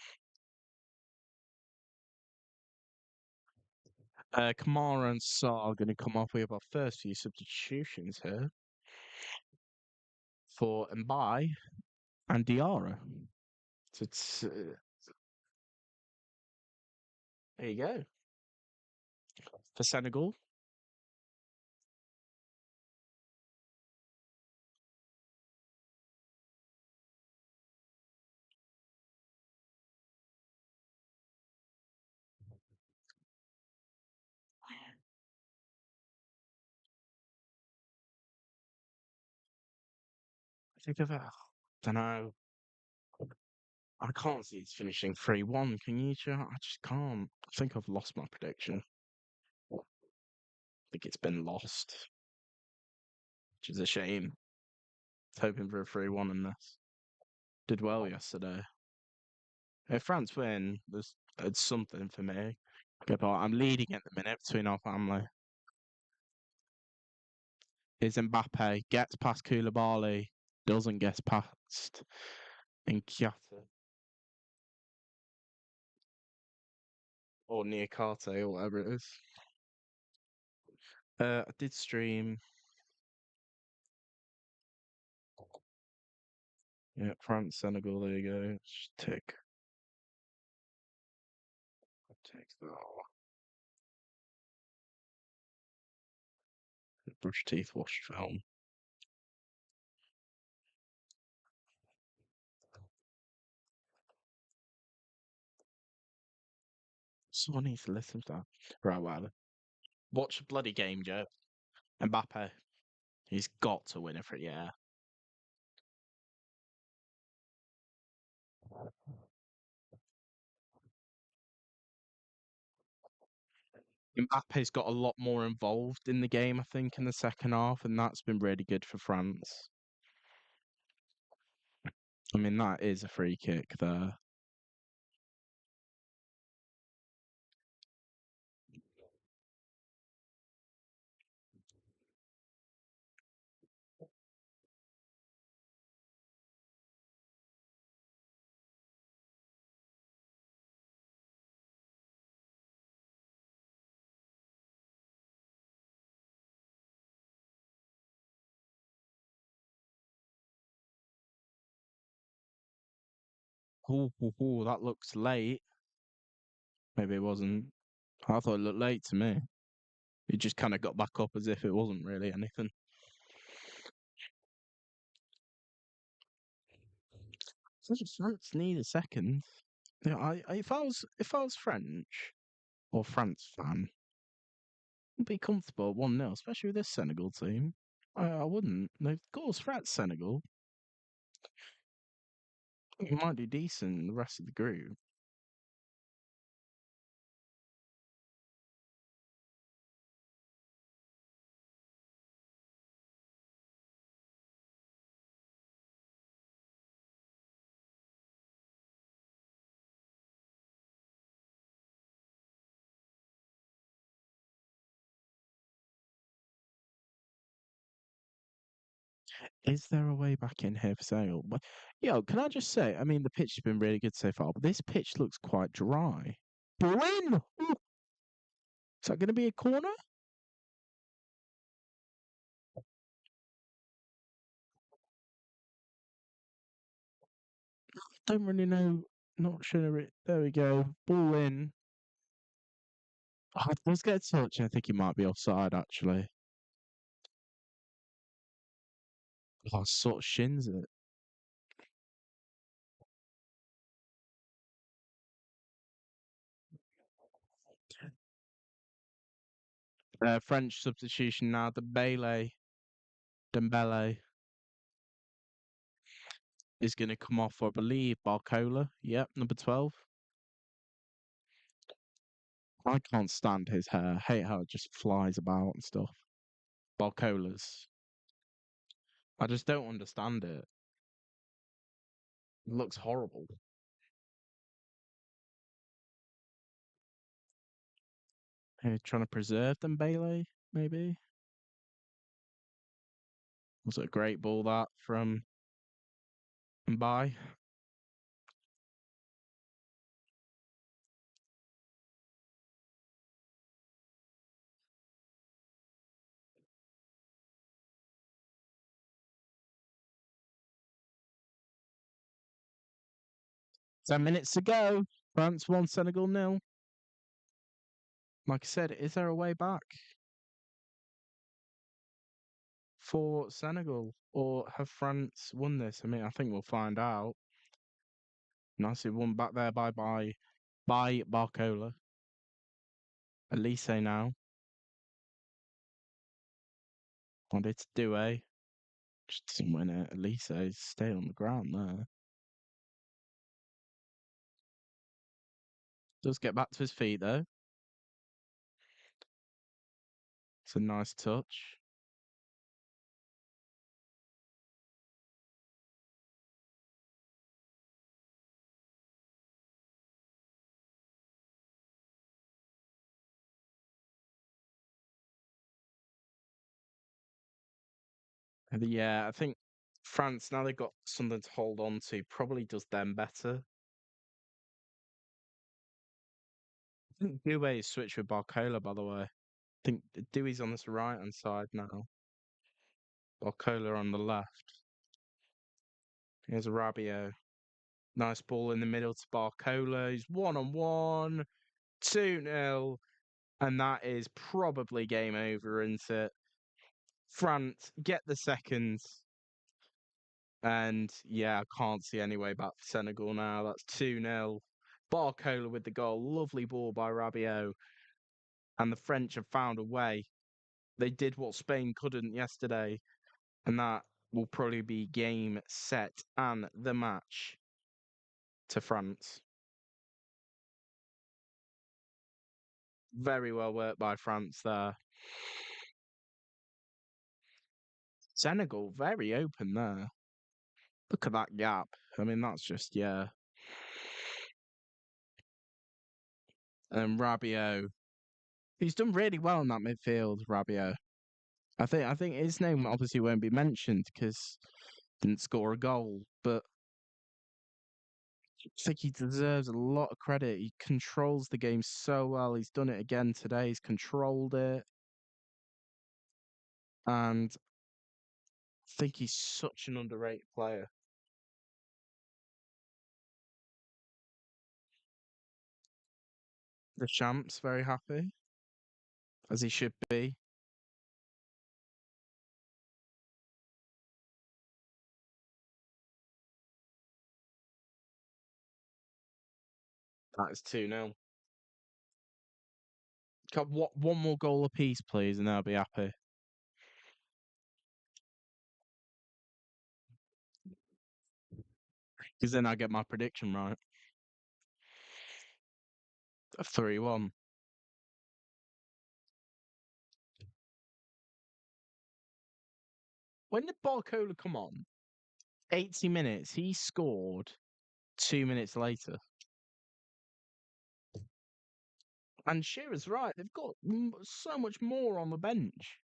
Kamara and Sarr are going to come off. We have our first few substitutions here for Mbai and Diarra. So it's, there you go. For Senegal, I think of it. Don't know. I can't see it's finishing 3-1. Can you, chat? I just can't. I think I've lost my prediction. I think it's been lost, which is a shame. I was hoping for a 3-1 in this. Did well yesterday. If France win, it's something for me. Okay, but I'm leading at the minute between our family. Is Mbappe gets past Koulibaly, doesn't get past Nkiata or Niakate or whatever it is. I did stream. Yeah, France, Senegal. There you go. Just tick. Take that. Brush teeth, wash film. Someone needs to listen to that. Right, well, watch the bloody game, Joe. Mbappe. He's got to win it for yeah. Mbappe's got a lot more involved in the game, I think, in the second half, and that's been really good for France. I mean, that is a free kick there. Ooh, that looks late. Maybe it wasn't. I thought it looked late to me. He just kind of got back up as if it wasn't really anything. So does France need a second? Yeah, if I was French or France fan, I'd be comfortable 1-0, especially with this Senegal team. I wouldn't. They've got threat Senegal. I think it might do decent in the rest of the group. Is there a way back in here for Senegal? Yo, can I just say, I mean, the pitch has been really good so far, but this pitch looks quite dry. Ball in! Ooh, is that going to be a corner? Don't really know. Not sure. There we go. Ball in. Oh, it does get a touch. I think he might be offside, actually. Oh, sort of shins it. French substitution now. Dembele is going to come off for, I believe, Barcola. Yep, number 12. I can't stand his hair. Hate how it just flies about and stuff. Barcola's. I just don't understand it. It looks horrible. Trying to preserve Dembele, maybe? Was it a great ball that from Mbai? 10 minutes to go. France 1, Senegal 0. Like I said, is there a way back for Senegal? Or have France won this? I mean, I think we'll find out. Nicely won back there by Barcola. Elise now. On it's Doué. Just doesn't win it. Elise stay on the ground there. Does get back to his feet though. It's a nice touch. Yeah, I think France, now they've got something to hold on to, probably does them better. I think Doué switched with Barcola, by the way. I think Dewey's on this right hand side now. Barcola on the left. Here's Rabiot. Nice ball in the middle to Barcola. He's 1-on-1. 2-0. And that is probably game over, isn't it? France get the seconds. And yeah, I can't see any way back for Senegal now. That's 2-0. Barcola with the goal. Lovely ball by Rabiot. And the French have found a way. They did what Spain couldn't yesterday. And that will probably be game, set, and the match to France. Very well worked by France there. Senegal, very open there. Look at that gap. I mean, that's just, yeah. And Rabiot, he's done really well in that midfield, Rabiot. I think his name obviously won't be mentioned because didn't score a goal, but I think he deserves a lot of credit. He controls the game so well. He's done it again today. He's controlled it, and I think he's such an underrated player. The champs very happy, as he should be. That is 2-0. What one more goal apiece, please, and I'll be happy. Because then I get my prediction right. 3-1. When did Barcola come on? 80 minutes. He scored 2 minutes later. And Shearer's right. They've got so much more on the bench.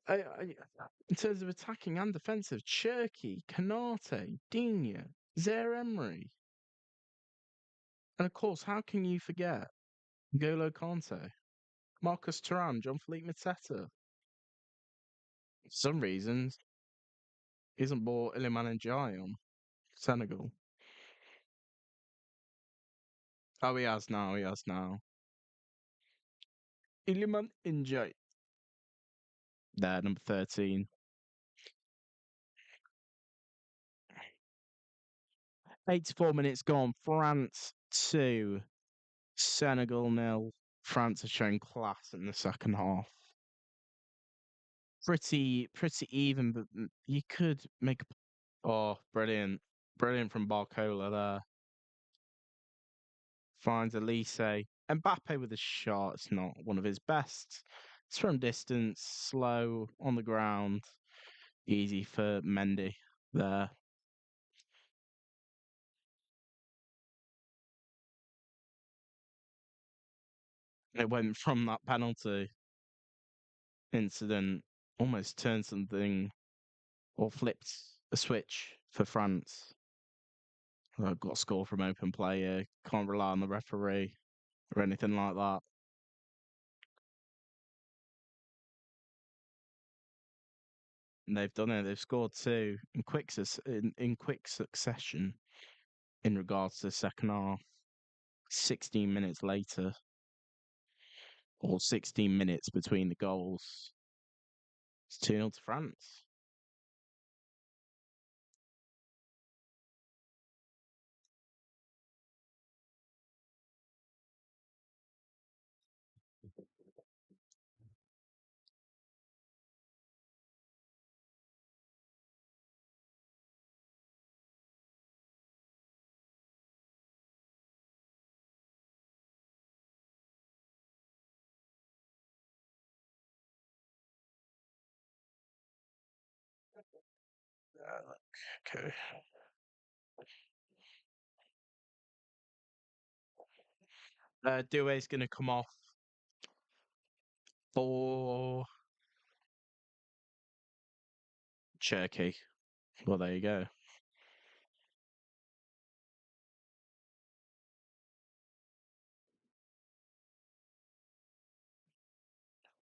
In terms of attacking and defensive, Cherky, Canate, Digne, Zaire Emery. And of course, how can you forget Golo Conte, Marcus Thuram, John Philippe Mateta? For some reasons, he hasn't bought Iliman Ndiaye on Senegal. Oh, he has now. He has now. Iliman Ndiaye. There, number 13. 84 minutes gone. France 2, Senegal 0. France has shown class in the second half. Pretty even, but you could make. Oh, brilliant. Brilliant from Barcola there. Finds Elise. Mbappe with a shot. It's not one of his best. It's from distance, slow on the ground. Easy for Mendy there. It went from that penalty incident, almost turned something or flipped a switch for France. Got a score from open play here. Can't rely on the referee or anything like that. And they've done it. They've scored two in quick succession in regards to the second half. 16 minutes later, or 16 minutes between the goals. It's 2-0 to France. Okay. Doué's going to come off for Cherky. Well, there you go.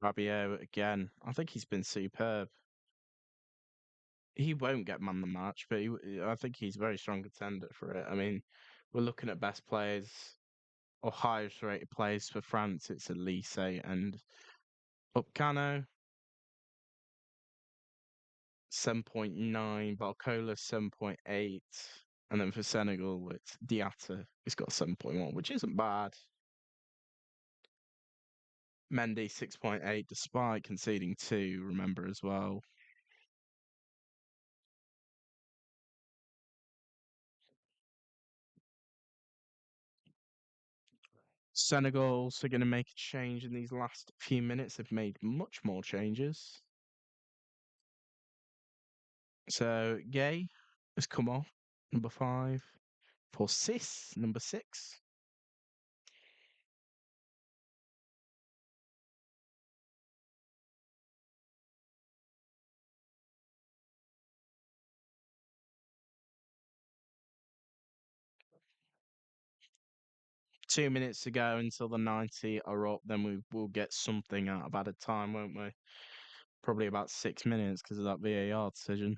Rabiot again. I think he's been superb. He won't get man the match, but I think he's a very strong contender for it. I mean, we're looking at best players or highest rated players for France. It's Elise and Upcano, 7.9, Barcola 7.8, and then for Senegal it's Diatta. He's got 7.1, which isn't bad. Mendy 6.8, despite conceding two. Remember as well. Senegal also going to make a change in these last few minutes. They've made much more changes. So Gay has come off, number 5. For Sis, number 6. Two minutes to go until the 90 are up. Then we will get something out of added time, won't we? Probably about 6 minutes because of that VAR decision.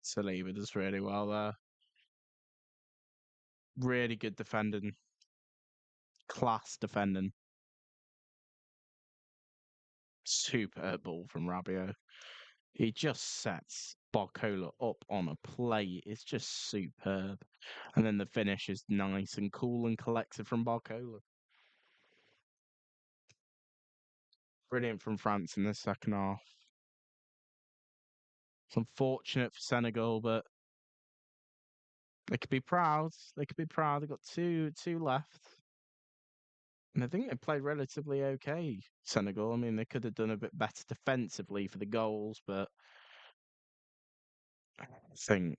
Saliba does really well there. Really good defending. Class defending. Superb ball from Rabiot. He just sets Barcola up on a play. It's just superb. And then the finish is nice and cool and collected from Barcola. Brilliant from France in the second half. It's unfortunate for Senegal, but they could be proud. They could be proud. They've got two left. And I think they played relatively okay, Senegal. I mean, they could have done a bit better defensively for the goals, but I think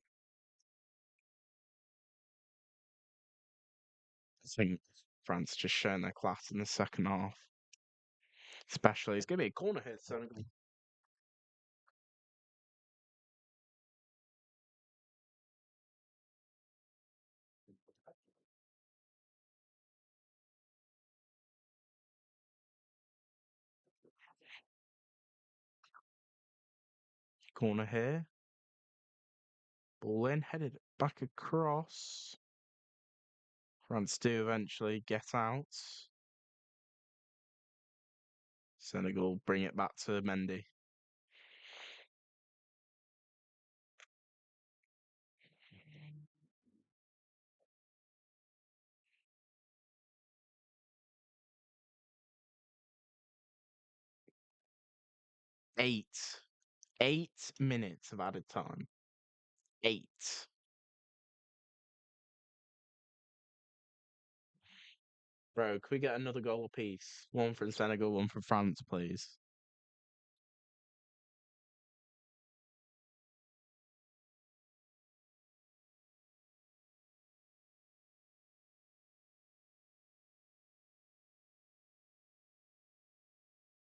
I think France just shown their class in the second half. Especially, it's going to be a corner here, Senegal. Corner here. Ball in, headed back across. France do eventually get out. Senegal bring it back to Mendy. Eight. 8 minutes of added time. 8. Bro, could we get another goal apiece? One from Senegal, one from France, please.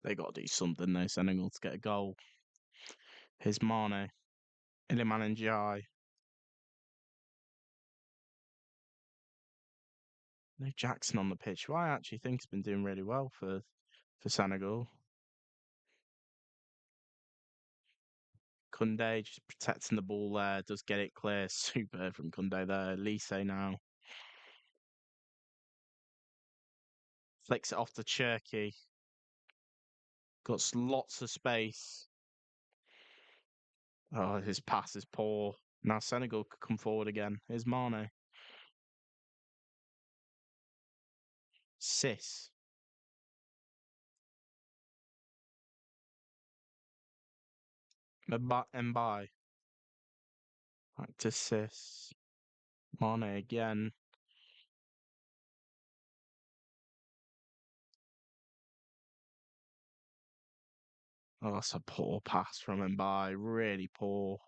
They got to do something though, Senegal, to get a goal. Here's Mane. Iliman Ndiaye. No Jackson on the pitch, who I actually think has been doing really well for Senegal. Koundé just protecting the ball there, does get it clear. Super from Koundé there. Lise now. Flicks it off to Cherky. Got lots of space. Oh, his pass is poor. Now Senegal could come forward again. Here's Mane. Sis. Mbaye. Back to Sis. Mane again. Oh, that's a poor pass from Mbaye. Really poor.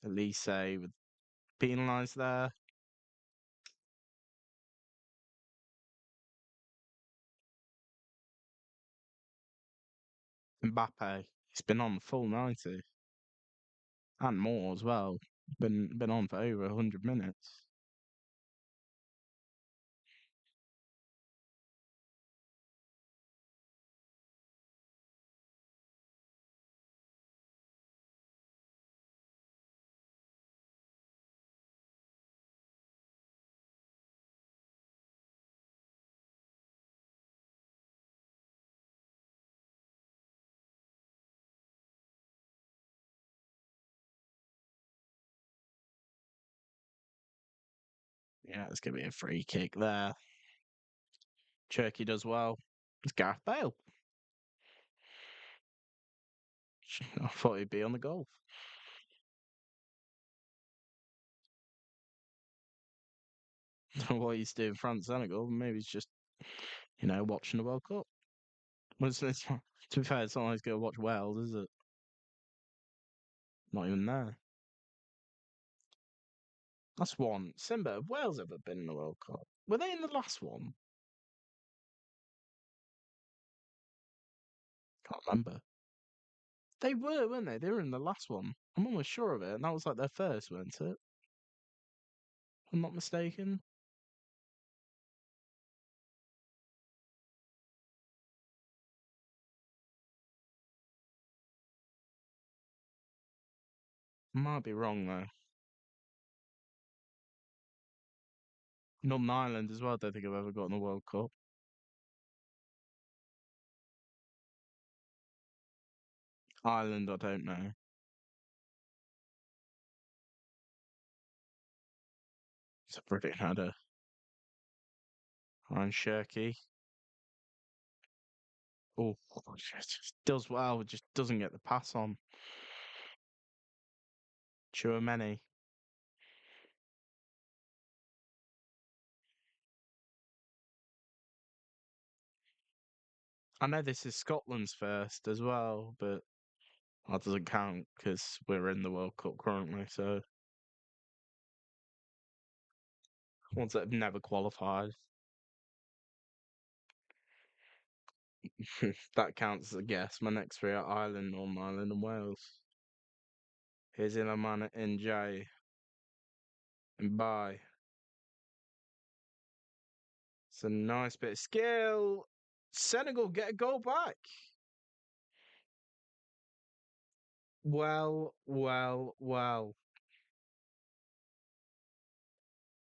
Elise with penalised there. Mbappe. He's been on full 90. And more as well. Been on for over 100 minutes. Yeah, it's gonna be a free kick there. Turkey does well. It's Gareth Bale. I thought he'd be on the goal. Don't know what he's doing France Senegal. Maybe he's just, watching the World Cup. Well, to be fair, it's not like he's going to watch Wales, is it? Not even there. That's one. Simba, have Wales ever been in the World Cup? Were they in the last one? Can't remember. They were, weren't they? They were in the last one. I'm almost sure of it. And that was like their first, weren't it? If I'm not mistaken. Might be wrong, though. Northern Ireland as well. I don't think I've ever got in the World Cup. Ireland, I don't know. It's a brilliant header. Ryan Shirky. Oh, just does well, just doesn't get the pass on. Chouameni. I know this is Scotland's first as well, but that doesn't count because we're in the World Cup currently. So ones that have never qualified, that counts as a guess. My next three are Ireland, Northern Ireland, and Wales. Here's Ilaman NJ and Bye. It's a nice bit of skill. Senegal get a goal back. Well, well, well.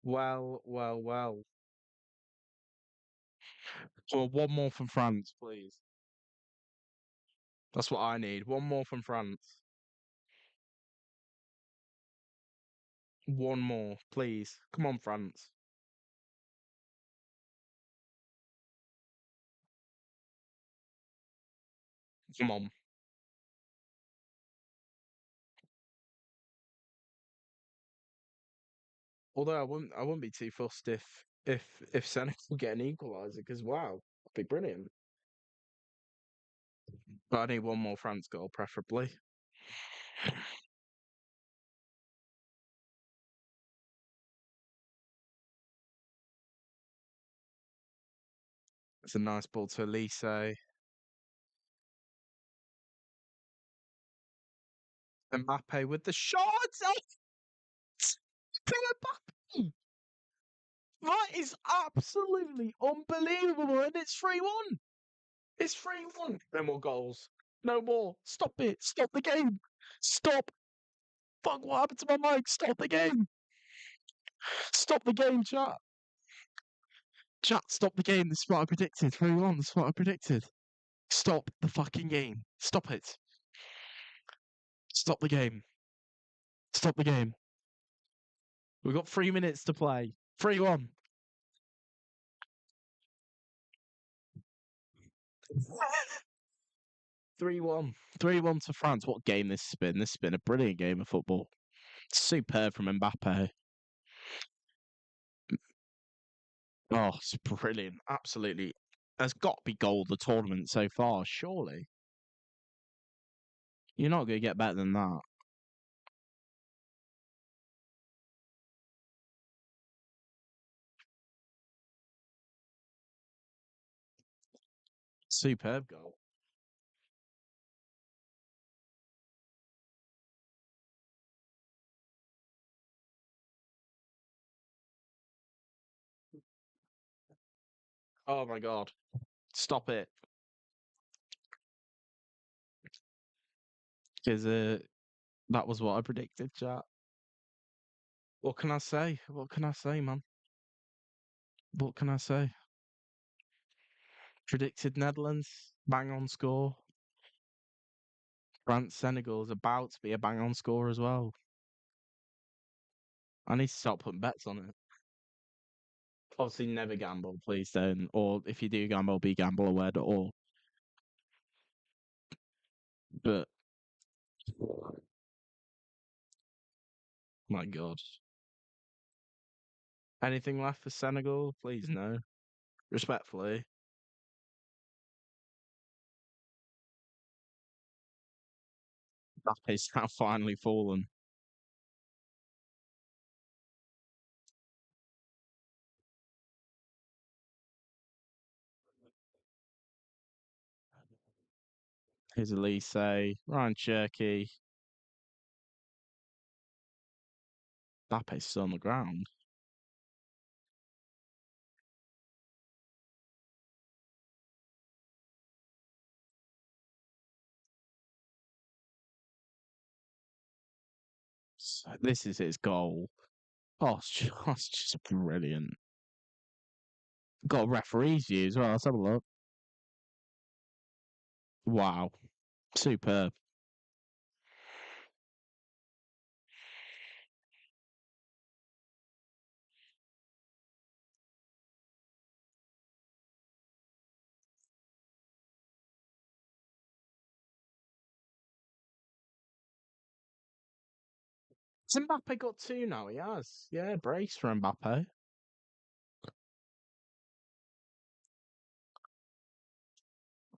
Well, well, well. So one more from France, please. That's what I need. One more from France. One more, please. Come on, France. Come on. Although I wouldn't be too fussed if Senegal get an equaliser because wow, that'd be brilliant. But I need one more France goal, preferably. It's a nice ball to Elise. Mbappe with the shot. Oh, to Mbappe. That is absolutely unbelievable, and it's 3-1. It's 3-1. No more goals. No more. Stop it. Stop the game. Stop. Fuck, what happened to my mic? Stop the game. Stop the game, chat. Chat, stop the game. This is what I predicted. 3-1. This is what I predicted. Stop the fucking game. Stop it. Stop the game. Stop the game. We've got 3 minutes to play. 3-1. 3-1. 3-1 to France. What game this has been? This has been a brilliant game of football. Superb from Mbappe. Oh, it's brilliant. Absolutely. Has got to be goal of the tournament so far, surely. You're not going to get better than that. Superb goal. Oh my God. Stop it. Because that was what I predicted, chat. What can I say? What can I say, man? What can I say? Predicted Netherlands, bang on score. France, Senegal is about to be a bang on score as well. I need to start putting bets on it. Obviously, never gamble, please don't. Or if you do gamble, be gamble aware.org. But my God, anything left for Senegal? Please no. Respectfully, Mbappe's now finally fallen. Here's Elise, Ryan Cherky, Mbappe's still on the ground. So this is his goal. Oh, it's just brilliant. Got a referee's view as well. Let's have a look. Wow. Superb. Has Mbappe got two now? He has. Yeah, brace for Mbappe.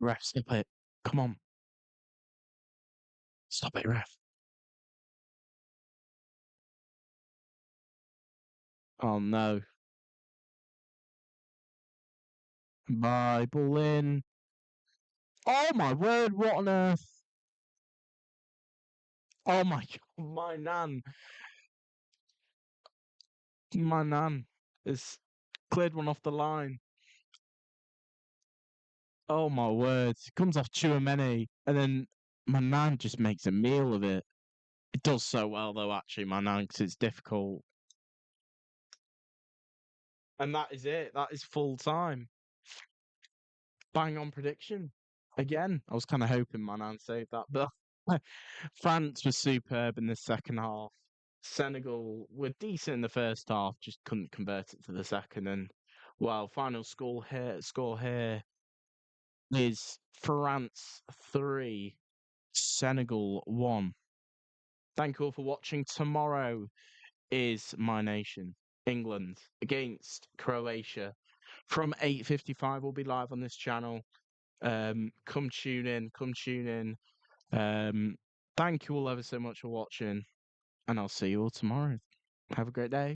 Ref, stop it. Come on. Stop it, ref. Oh, no. Bye, ball in. Oh, my word. What on earth? Oh, my God. My nan. My nan has cleared one off the line. Oh, my word. It comes off Chouameni. And then my nan just makes a meal of it. It does so well, though, actually, my nan, because it's difficult. And that is it. That is full time. Bang on prediction. Again, I was kind of hoping my nan saved that, but France was superb in the second half. Senegal were decent in the first half, just couldn't convert it to the second. And well, final score here is France 3, Senegal 1. Thank you all for watching. Tomorrow is my nation, England, against Croatia. From 8:55, we'll be live on this channel. Come tune in. Come tune in. Thank you all ever so much for watching, and I'll see you all tomorrow. Have a great day.